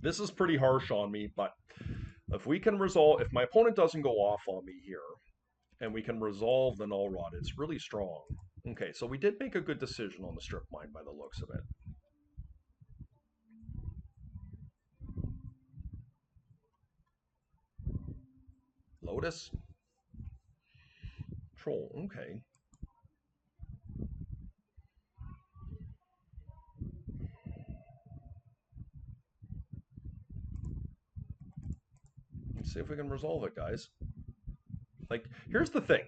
This is pretty harsh on me, but if we can resolve, if my opponent doesn't go off on me here, and we can resolve the Null Rod, it's really strong. Okay, so we did make a good decision on the strip mine by the looks of it. Lotus? Troll, okay. Let's see if we can resolve it, guys. Like, here's the thing.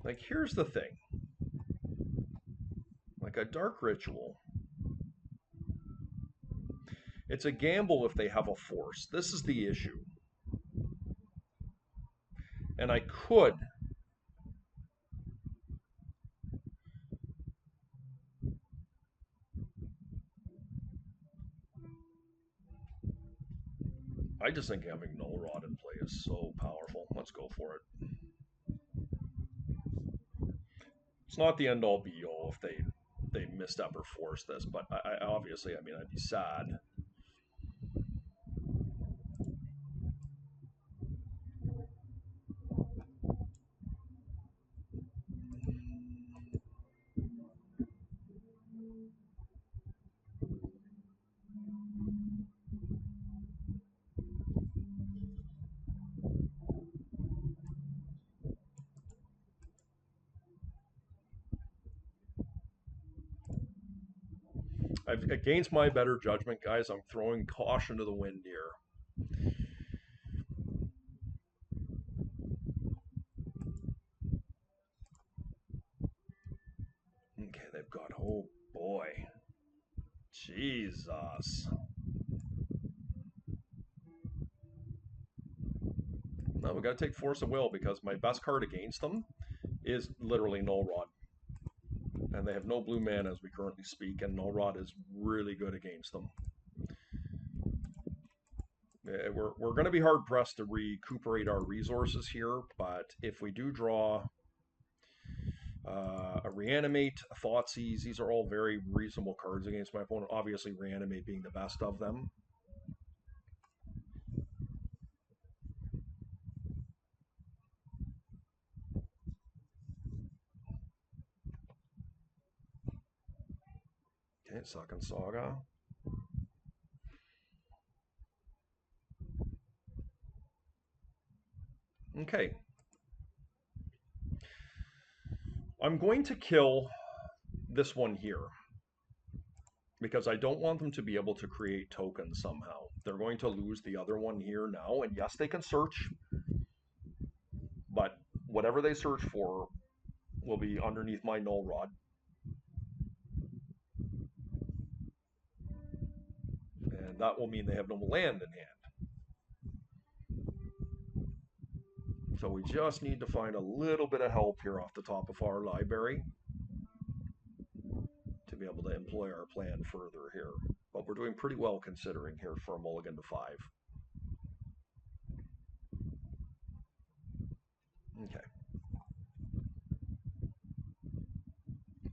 Like, here's the thing. Like a Dark Ritual, it's a gamble if they have a force. This is the issue. And I could. I just think having Null Rod in play is so powerful. Let's go for it. It's not the end all be all if they misstep or force this, but I obviously, I mean, I'd be sad. Against my better judgment, guys, I'm throwing caution to the wind here. Okay, they've got, oh boy. Jesus. No, we got to take Force of Will because my best card against them is literally Null Rod. And they have no blue mana as we currently speak, and Null Rod is really good against them. We're going to be hard pressed to recuperate our resources here, but if we do draw a Reanimate, a Thoughtseize, these are all very reasonable cards against my opponent. Obviously, Reanimate being the best of them. Okay, Second Saga. Okay. I'm going to kill this one here because I don't want them to be able to create tokens somehow. They're going to lose the other one here now, and yes, they can search, but whatever they search for will be underneath my Null Rod. And that will mean they have no land in hand. So we just need to find a little bit of help here off the top of our library to be able to employ our plan further here. But we're doing pretty well considering here for a mulligan to 5. Okay.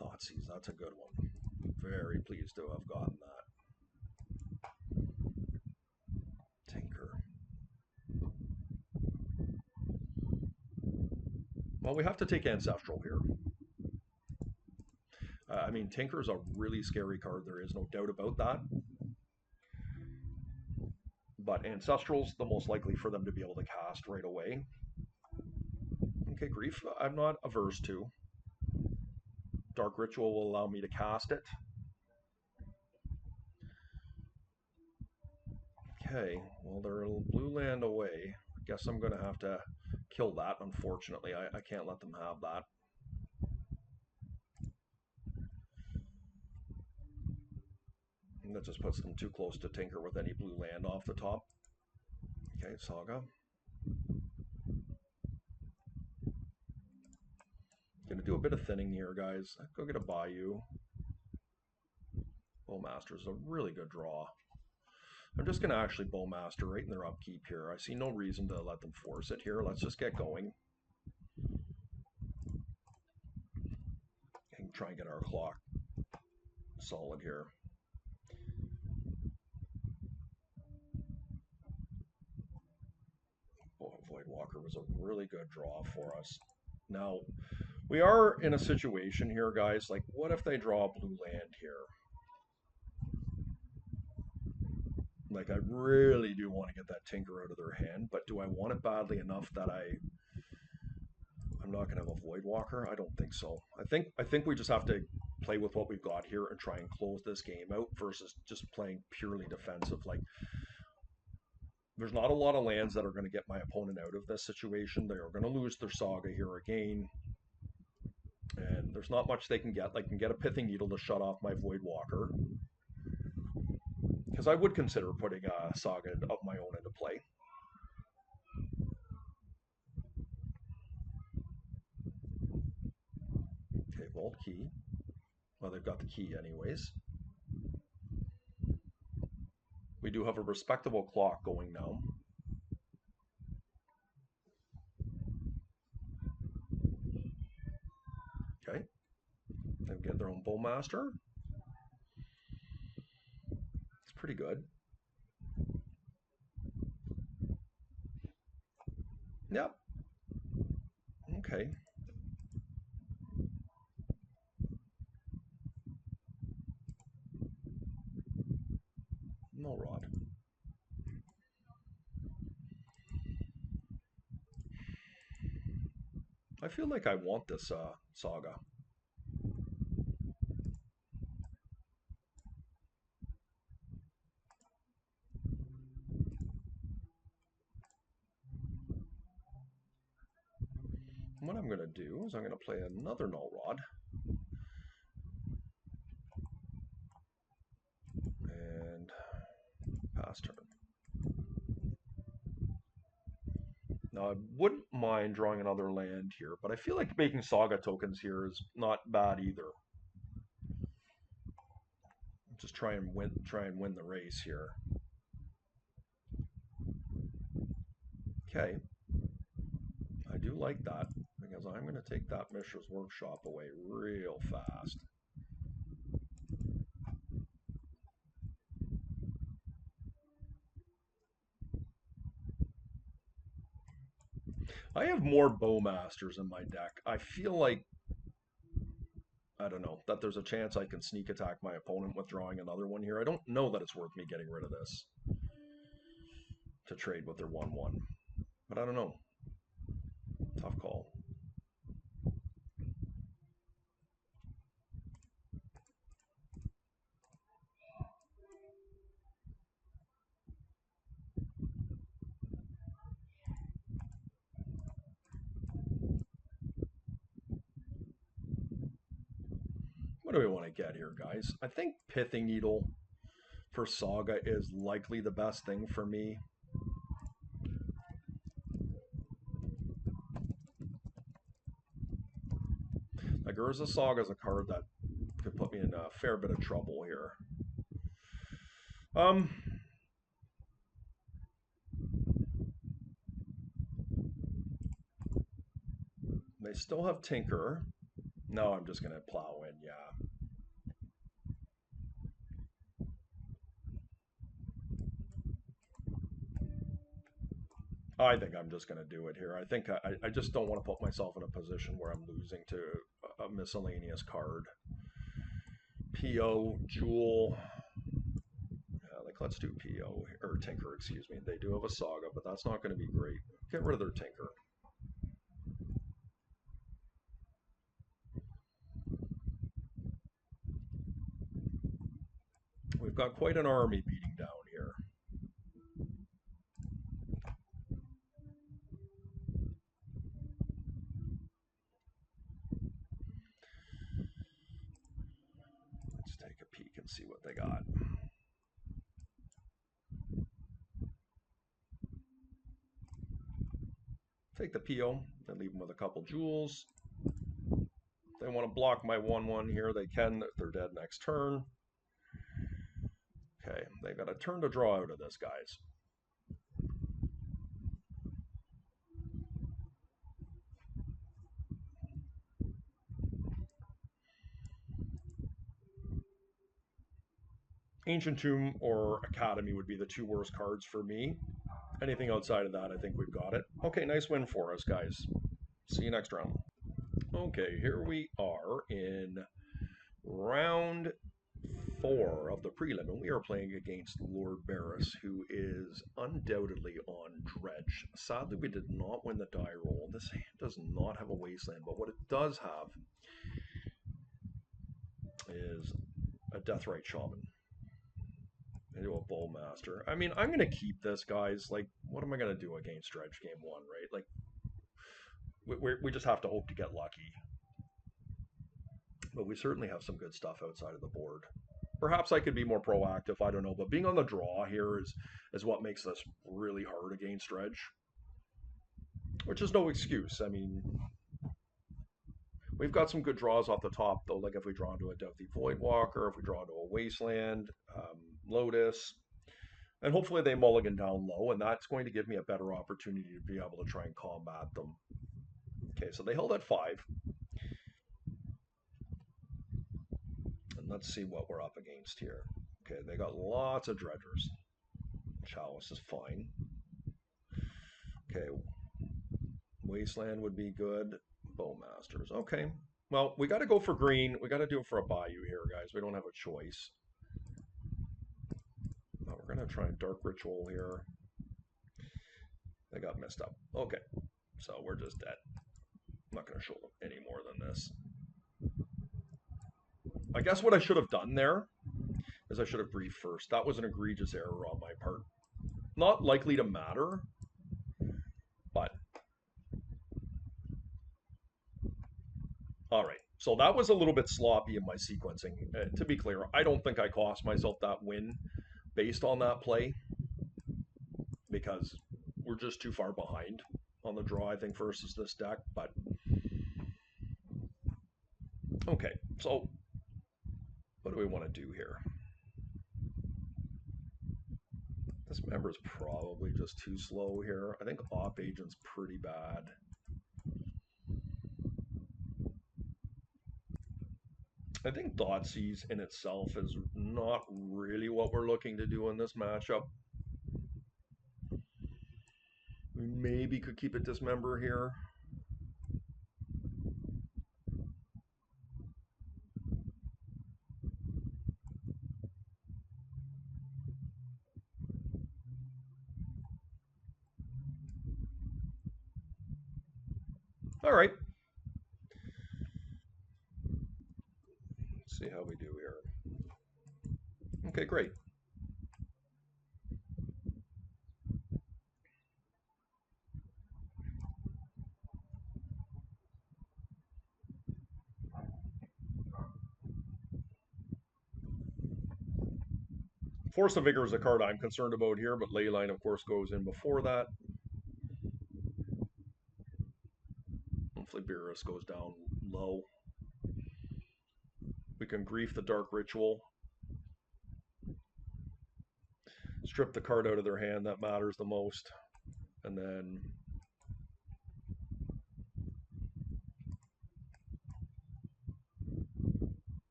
Thoughtseize, that's a good one. Very pleased to have gotten that. Tinker. Well, we have to take Ancestral here. I mean, Tinker's a really scary card. There is no doubt about that. But Ancestral's the most likely for them to be able to cast right away. Okay, Grief, I'm not averse to. Dark Ritual will allow me to cast it. Okay, well, they're a blue land away. I guess I'm going to have to kill that, unfortunately. I can't let them have that. And that just puts them too close to Tinker with any blue land off the top. Okay, Saga. Gonna do a bit of thinning here, guys. Go get a Bayou. Bowmaster's a really good draw. I'm just gonna actually Bowmaster right in their upkeep here. I see no reason to let them force it here. Let's just get going. And try and get our clock solid here. Voidwalker was a really good draw for us. Now, we are in a situation here, guys, like, what if they draw a blue land here? Like, I really do want to get that Tinker out of their hand, but do I want it badly enough that I'm not going to have a Voidwalker? I don't think so. I think we just have to play with what we've got here and try and close this game out versus just playing purely defensive. Like, there's not a lot of lands that are going to get my opponent out of this situation. They are going to lose their Saga here again. And there's not much they can get. They can get a Pithing Needle to shut off my Void Walker. Because I would consider putting a Saga of my own into play. Okay, Vault Key. Well, they've got the key anyways. We do have a respectable clock going now. Okay. They get their own Bowmaster. It's pretty good. Yep. Okay. No rod. I feel like I want this Saga. What I'm going to do is I'm going to play another Null Rod. And pass turn. Now, I wouldn't mind drawing another land here, but I feel like making Saga tokens here is not bad either. Just try and win the race here. Okay. I do like that, because I'm going to take that Mishra's Workshop away real fast. I have more Bowmasters in my deck. I feel like, I don't know, that there's a chance I can sneak attack my opponent with drawing another one here. I don't know that it's worth me getting rid of this to trade with their 1/1. But I don't know. Tough call. What do we want to get here, guys? I think Pithing Needle for Saga is likely the best thing for me. Like, Urza Saga is a card that could put me in a fair bit of trouble here. They still have Tinker. No, I'm just going to plow in, yeah. I think I'm just going to do it here. I think I just don't want to put myself in a position where I'm losing to a miscellaneous card. PO, Jewel. Like, let's do PO, or Tinker, excuse me. They do have a Saga, but that's not going to be great. Get rid of their Tinker. We've got quite an army beating down here. Let's take a peek and see what they got. Take the PO and leave them with a couple jewels. If they want to block my 1/1 here, they can. They're dead next turn. Okay, they got a turn to draw out of this, guys. Ancient Tomb or Academy would be the two worst cards for me. Anything outside of that, I think we've got it. Okay, nice win for us, guys. See you next round. Okay, here we are in round 4 of the prelim, and we are playing against Lord Barris, who is undoubtedly on Dredge. Sadly, we did not win the die roll. This hand does not have a Wasteland, but what it does have is a Deathrite Shaman. Into a Bowmaster. I mean, I'm going to keep this, guys. Like, what am I going to do against Dredge game 1, right? Like, we just have to hope to get lucky. But we certainly have some good stuff outside of the board. Perhaps I could be more proactive, I don't know. But being on the draw here is what makes this really hard against Dredge. Which is no excuse. I mean, we've got some good draws off the top, though, like if we draw into a Doughty Voidwalker, if we draw into a Wasteland, Lotus, and hopefully they mulligan down low, and that's going to give me a better opportunity to be able to try and combat them. Okay, so they held at 5. And let's see what we're up against here. Okay, they got lots of dredgers. Chalice is fine. Okay, Wasteland would be good. Bowmasters. Okay. Well, we got to go for green. We got to do it for a Bayou here, guys. We don't have a choice. No, we're going to try and Dark Ritual here. They got messed up. Okay. So we're just dead. I'm not going to show them any more than this. I guess what I should have done there is I should have briefed first. That was an egregious error on my part. Not likely to matter, but all right. So that was a little bit sloppy in my sequencing. To be clear, I don't think I cost myself that win based on that play because we're just too far behind on the draw, I think, versus this deck. But okay, so what do we want to do here? This member is probably just too slow here. I think Op Agent's pretty bad. I think Thoughtseize in itself is not really what we're looking to do in this matchup. We maybe could keep it Dismember here. All right. Let's see how we do here. Okay, great. Force of Vigor is a card I'm concerned about here, but Leyline, of course, goes in before that. Hopefully Beerus goes down low. We can grief the Dark Ritual. Strip the card out of their hand, that matters the most. And then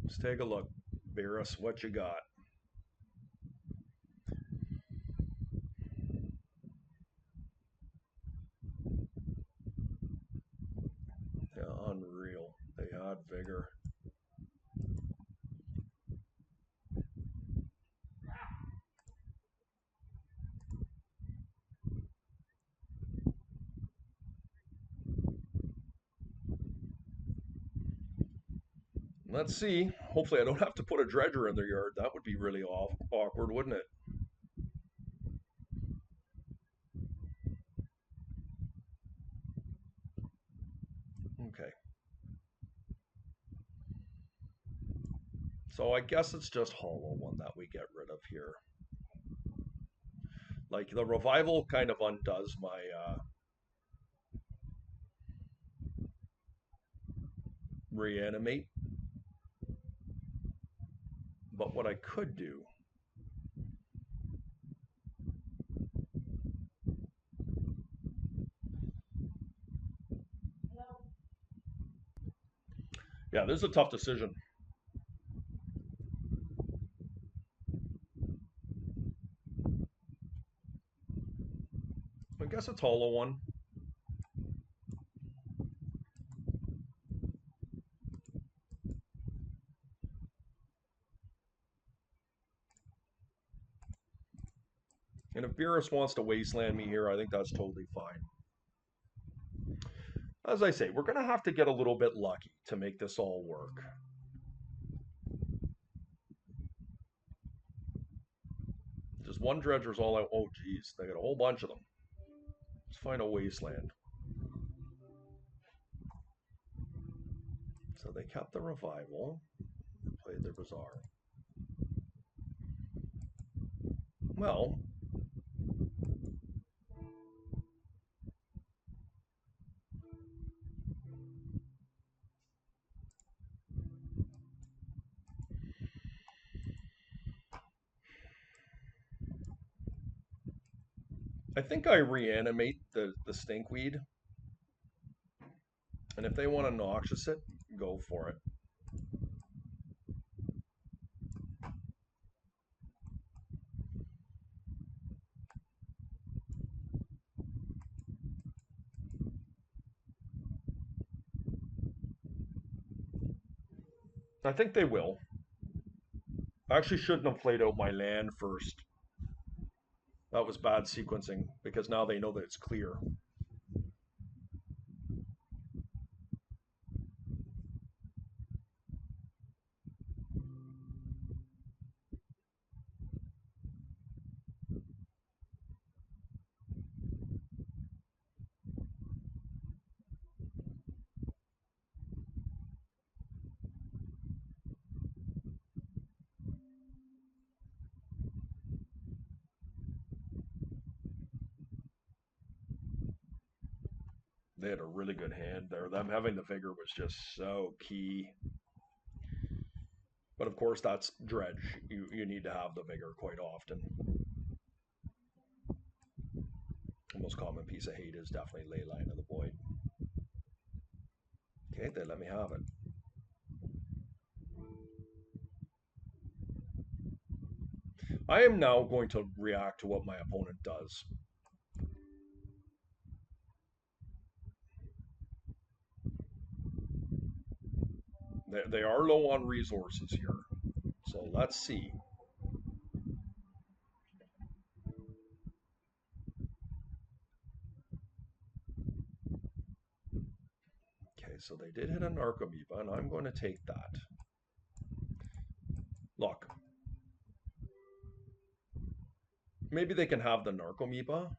let's take a look. Beerus, what you got? Yeah, unreal. They had Vigor. Let's see. Hopefully I don't have to put a dredger in their yard. That would be really awkward, wouldn't it? Okay. So I guess it's just Hollow One that we get rid of here. Like, the Revival kind of undoes my Reanimate. But what I could do yeah, this is a tough decision. I guess it's Hollow One. And if Beerus wants to Wasteland me here, I think that's totally fine. As I say, we're going to have to get a little bit lucky to make this all work. Just one Dredger's all out. Oh, geez. They got a whole bunch of them. Let's find a Wasteland. So they kept the revival, played their Bazaar. Well, I think I reanimate the stinkweed, and if they want to noxious it, go for it. I think they will. I actually shouldn't have played out my land first. That was bad sequencing because now they know that it's clear. They had a really good hand there. Them having the vigor was just so key. But of course, that's dredge. You need to have the vigor quite often. The most common piece of hate is definitely Ley Line of the Void. Okay, they let me have it. I am now going to react to what my opponent does. They are low on resources here. So let's see. Okay, so they did hit a Narcomoeba, and I'm going to take that. Look. Maybe they can have the Narcomoeba.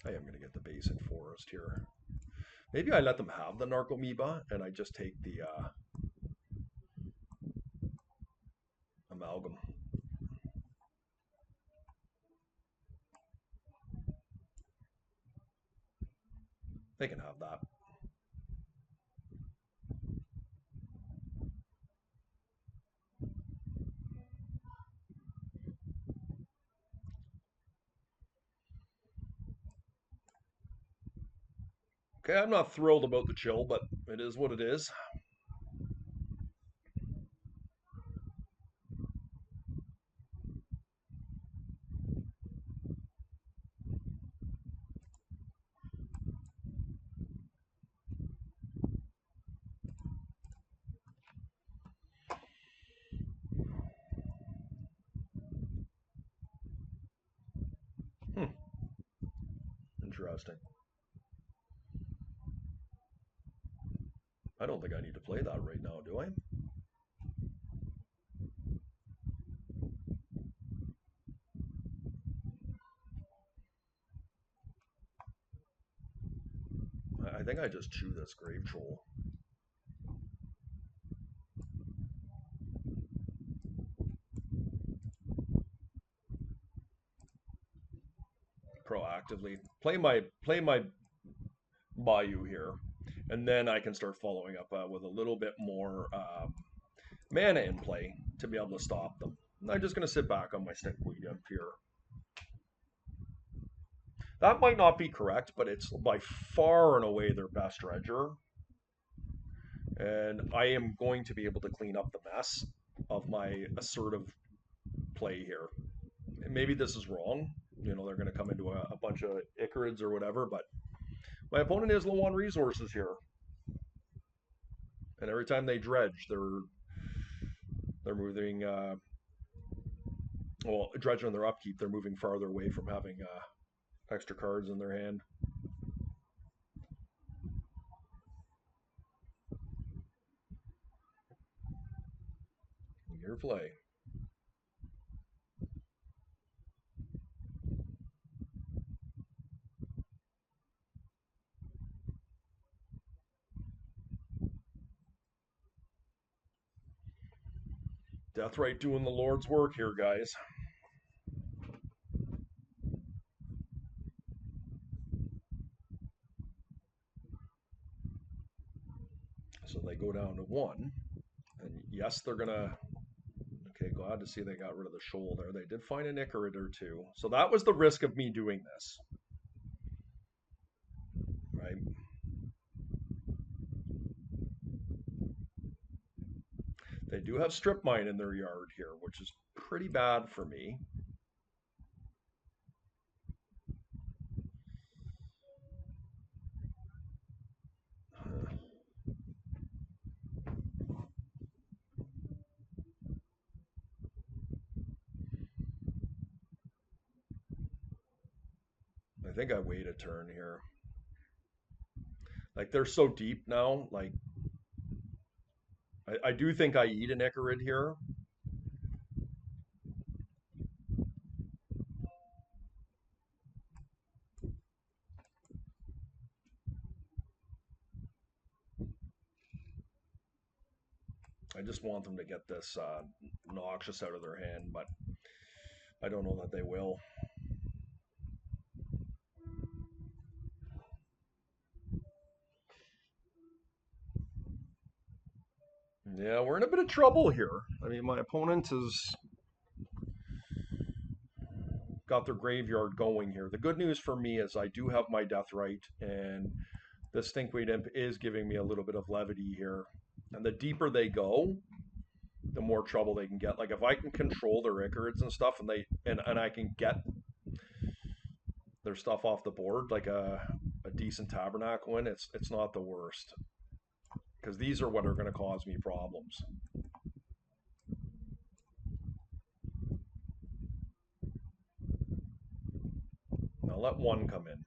I am going to get the basic forest here. Maybe I let them have the Narcomoeba, and I just take the amalgam. They can have that. Okay, I'm not thrilled about the chill, but it is what it is. Hmm, interesting. I don't think I need to play that right now, do I? I think I just chew this Grave Troll. Proactively. Play my Bayou here, and then I can start following up with a little bit more mana in play to be able to stop them. I'm just going to sit back on my stinkweed up here. That might not be correct, but it's by far and away their best dredger. And I am going to be able to clean up the mess of my assertive play here. Maybe this is wrong. You know, they're going to come into a bunch of Icarids or whatever, but my opponent is low on resources here. And every time they dredge, they're moving well, dredge on their upkeep, they're moving farther away from having extra cards in their hand. Your play. Deathrite doing the Lord's work here, guys. So they go down to 1. And yes, they're going to... Okay, glad to see they got rid of the shoal there. They did find an Icarid or two. So that was the risk of me doing this. Right? They do have strip mine in their yard here, which is pretty bad for me. I think I wait a turn here. Like, they're so deep now. Like, I do think I eat an Icarid here. I just want them to get this Noxious out of their hand, but I don't know that they will. Yeah, we're in a bit of trouble here. I mean, my opponent has got their graveyard going here. The good news for me is I do have my Deathrite, and the Stinkweed Imp is giving me a little bit of levity here. And the deeper they go, the more trouble they can get. Like, if I can control their Icarids and stuff, and I can get their stuff off the board, like a decent Tabernacle win, it's not the worst. Because these are what are going to cause me problems. Now let 1 come in.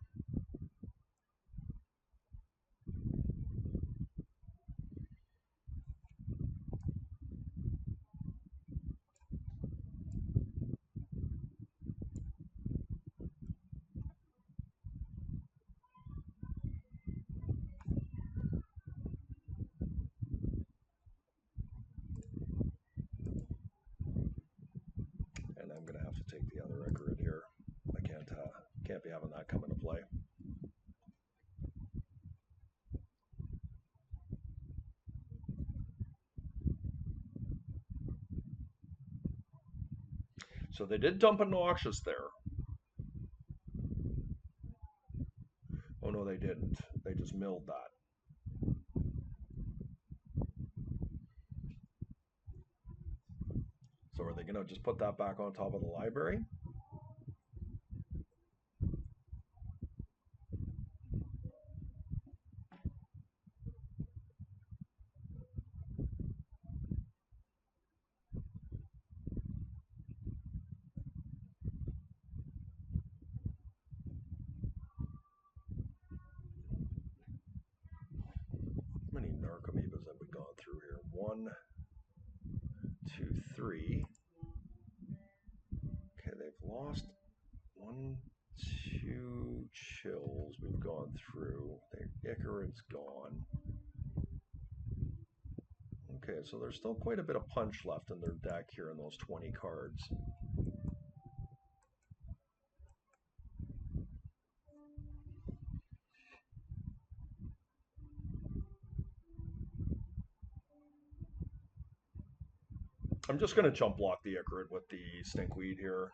And I'm going to have to take the other Icarid here. I can't be having that come into play. So they did dump a Noxious there. Oh no, they didn't. They just milled that. So are they going to just put that back on top of the library? How many Narcomoebas have we gone through here? 1, 2, 3. Okay, they've lost 1, 2 chills we've gone through. The Icarid's gone. Okay, so there's still quite a bit of punch left in their deck here in those 20 cards. I'm just going to jump block the Icarid with the Stinkweed here.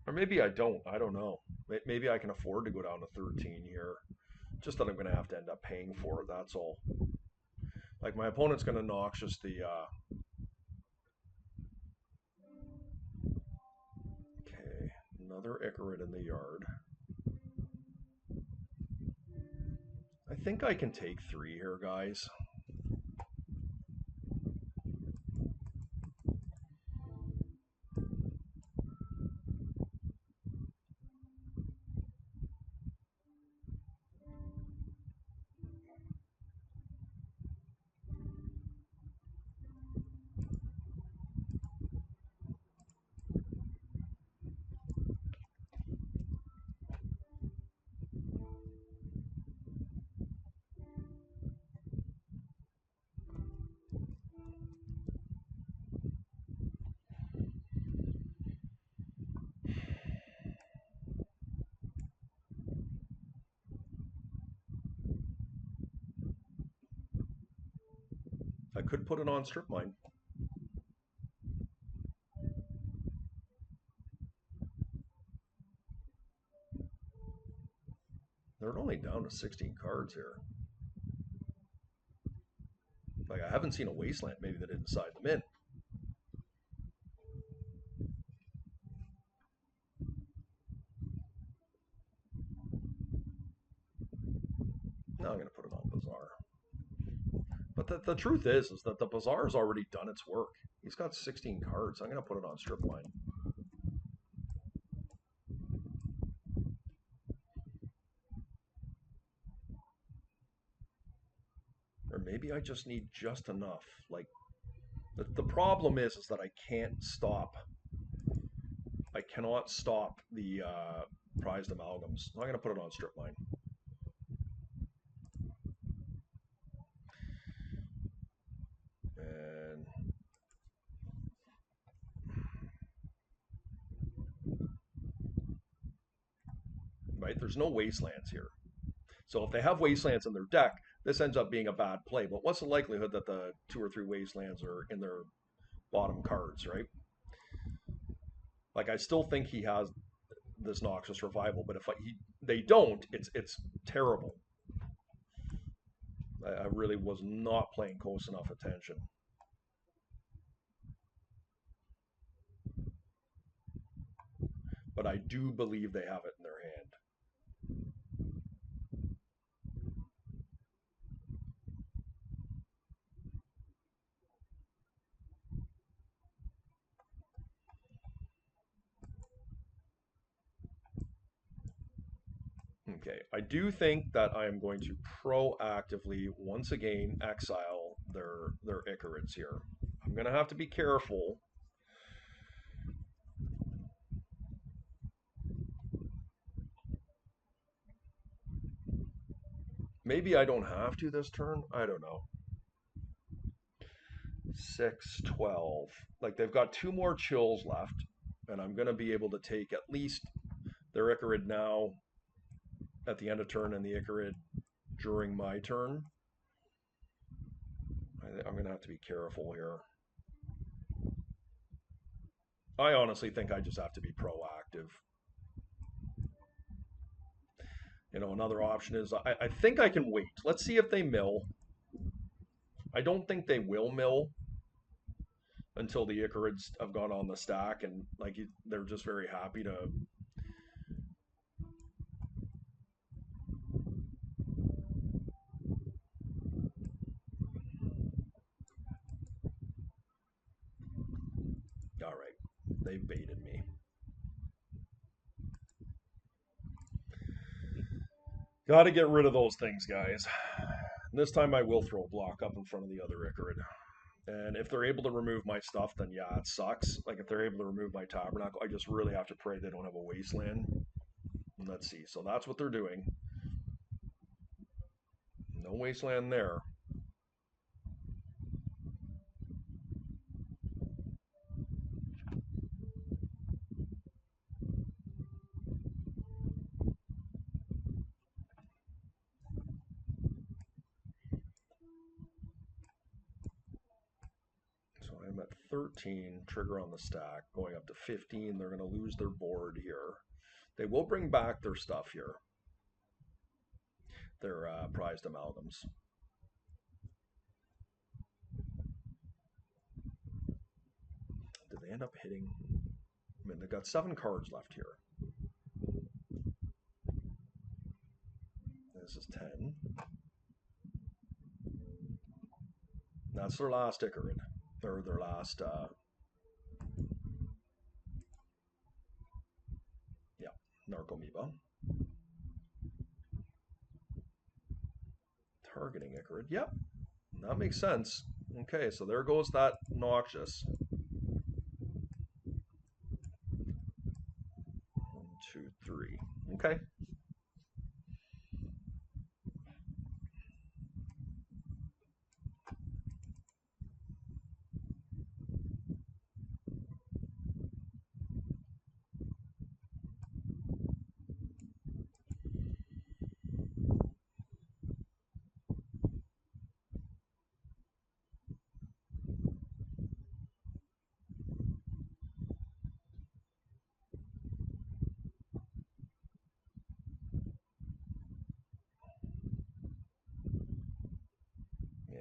Or maybe I don't. I don't know. Maybe I can afford to go down to 13 here. Just that I'm going to have to end up paying for it, that's all. Like, my opponent's going to Noxious the... Okay, another Icarid in the yard. I think I can take 3 here, guys. I could put it on strip mine. They're only down to 16 cards here. Like, I haven't seen a wasteland. Maybe they didn't side them in. Now I'm going to put it on Bazaar. But the truth is that the Bazaar has already done its work. He's got 16 cards. I'm going to put it on strip line. Or maybe I just need just enough. Like, the problem is that I can't stop. I cannot stop the prized amalgams. I'm going to put it on strip line. And right, there's no wastelands here. So if they have wastelands in their deck, this ends up being a bad play. But what's the likelihood that the 2 or 3 wastelands are in their bottom cards, right? Like, I still think he has this Noxious Revival, but if they don't, it's terrible. I really was not paying close enough attention. But I do believe they have it in their hand. Okay, I do think that I am going to proactively once again exile their Icarids here. I'm gonna have to be careful. Maybe I don't have to this turn. I don't know. 6, 12. Like, they've got 2 more chills left, and I'm gonna be able to take at least their Icarid now at the end of turn and the Icarid during my turn. I'm going to have to be careful here. I honestly think I just have to be proactive. You know, another option is I think I can wait. Let's see if they mill. I don't think they will mill until the Icarids have gone on the stack, and like they're just very happy to. All right, they baited me. Got to get rid of those things, guys. This time I will throw a block up in front of the other Icarid. And if they're able to remove my stuff, then yeah, it sucks. Like, if they're able to remove my Tabernacle, I just really have to pray they don't have a Wasteland. And let's see. So that's what they're doing. No Wasteland there. So I'm at 13, trigger on the stack, going up to 15. They're going to lose their board here. They will bring back their stuff here. Their prized amalgams. Did they end up hitting? I mean, they've got 7 cards left here. This is 10. That's their last Icarid. Or their last, yeah, Narcomoeba. Targeting Icarid. Yep, that makes sense. Okay, so there goes that Noxious. 1, 2, 3. Okay.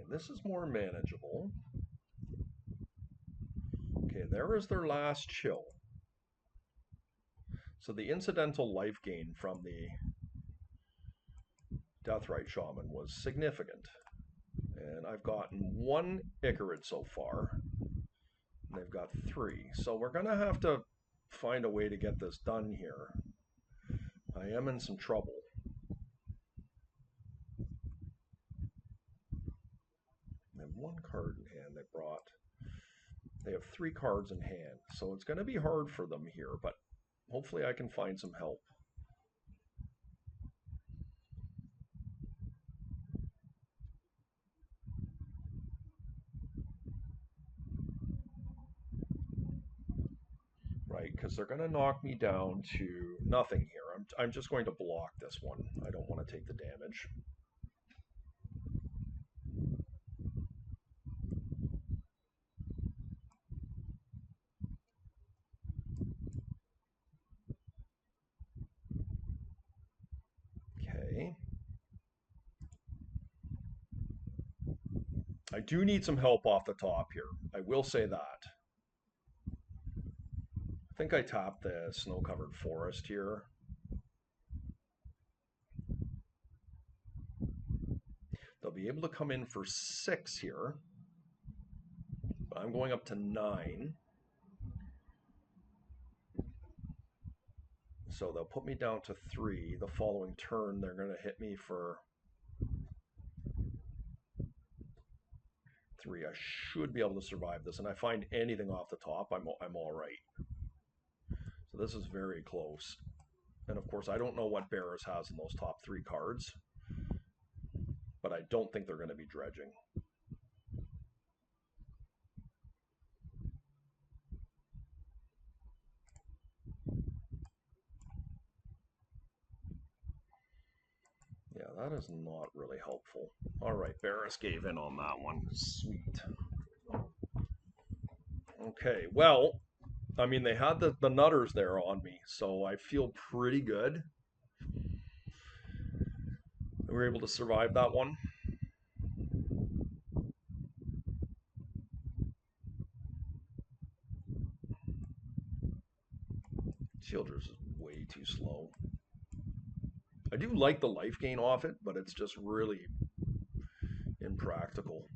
this is more manageable. Okay, there is their last chill. So the incidental life gain from the Deathrite Shaman was significant. And I've gotten one Icarid so far. And they've got 3. So we're going to have to find a way to get this done here. I am in some trouble. They have 1 card in hand they brought. They have 3 cards in hand. So it's going to be hard for them here, but hopefully I can find some help. Right, because they're going to knock me down to nothing here. I'm just going to block this one. I don't want to take the damage. Okay. I do need some help off the top here. I will say that. I think I tapped the snow-covered forest here. They'll be able to come in for 6 here. But I'm going up to 9. So they'll put me down to 3. The following turn, they're going to hit me for 3. I should be able to survive this. And I find anything off the top, I'm all right. So this is very close. And of course, I don't know what Barris has in those top 3 cards. But I don't think they're going to be dredging. Yeah, that is not really helpful. All right, Barris gave in on that one. Sweet. Okay, well, I mean, they had the nutters there on me, so I feel pretty good. We were able to survive that one. Shielders is way too slow. I do like the life gain off it, but it's just really impractical.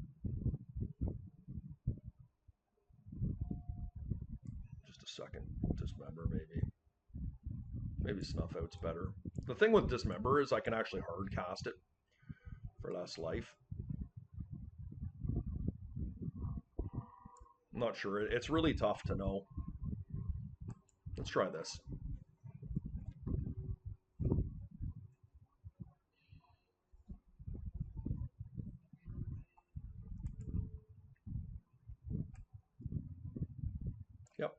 Just a second. Dismember, maybe. Maybe Snuff Out's better. The thing with Dismember is I can actually hard cast it for less life. I'm not sure. It's really tough to know. Let's try this. Yep.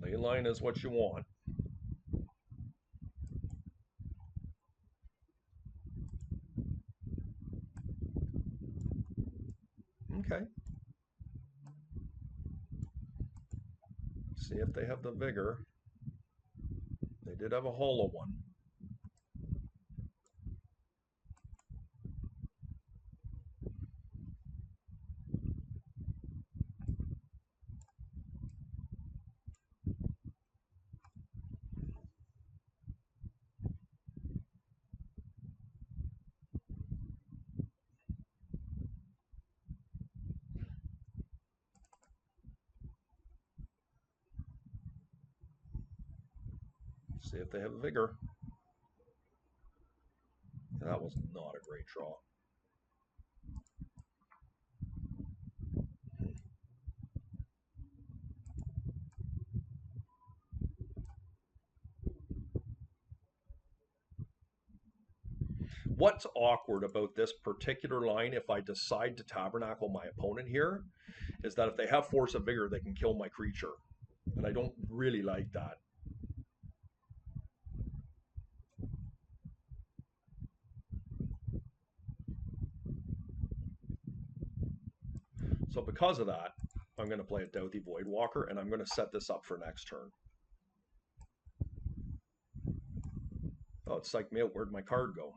Leyline is what you want. Okay. See if they have the vigor. They did have a hollow one. See if they have vigor. That was not a great draw. What's awkward about this particular line, if I decide to tabernacle my opponent here, is that if they have Force of Vigor, they can kill my creature. And I don't really like that. So because of that, I'm going to play a Doughty Voidwalker, and I'm going to set this up for next turn. Oh, it psyched me out. Where'd my card go?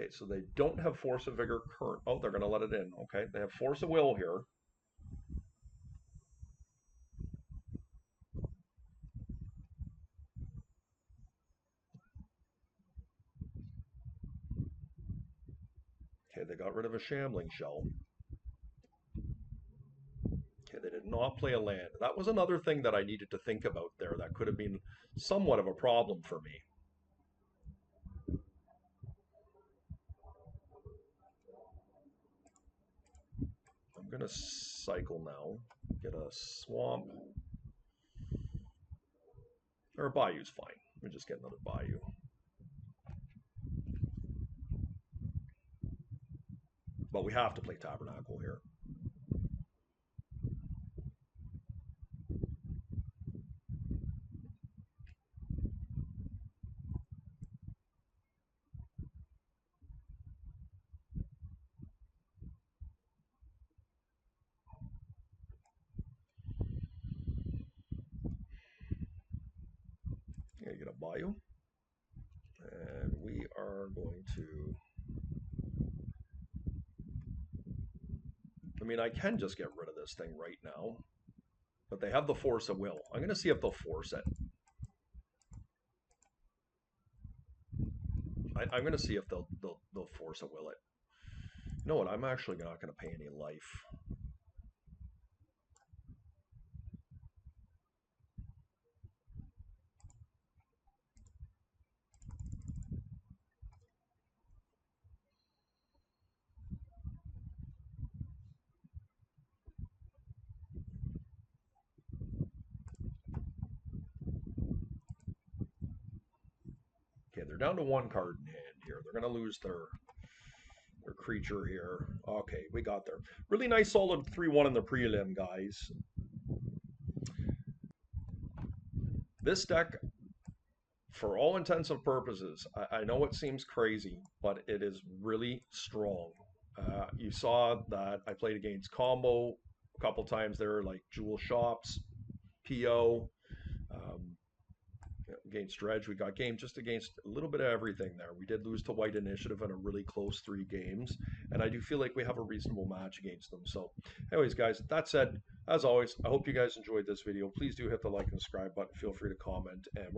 Okay, so they don't have Force of Vigor current. Oh, they're going to let it in. Okay, they have Force of Will here. Okay, they got rid of a Shambling Shell. Okay, they did not play a land. That was another thing that I needed to think about there. That could have been somewhat of a problem for me. I'm going to cycle now. Get a Swamp. Or a Bayou's fine. We just get another Bayou. But we have to play Tabernacle here. Gonna get a Bayou. And we are going to... I mean, I can just get rid of this thing right now. But they have the Force of Will. I'm going to see if they'll force it. I'm going to see if they'll Force of Will it. You know what? I'm actually not going to pay any life. Okay, they're down to one card in hand here. They're going to lose their creature here. Okay, we got there. Really nice solid 3-1 in the prelim, guys. This deck, for all intents and purposes, I know it seems crazy, but it is really strong. You saw that I played against Combo a couple times there, like Jewel Shops, PO. Um, Against Dredge, we got game just against a little bit of everything there. We did lose to White Initiative in a really close 3 games, and I do feel like we have a reasonable match against them. So anyways, guys, that said, as always, I hope you guys enjoyed this video. Please do hit the like and subscribe button. Feel free to comment, and we're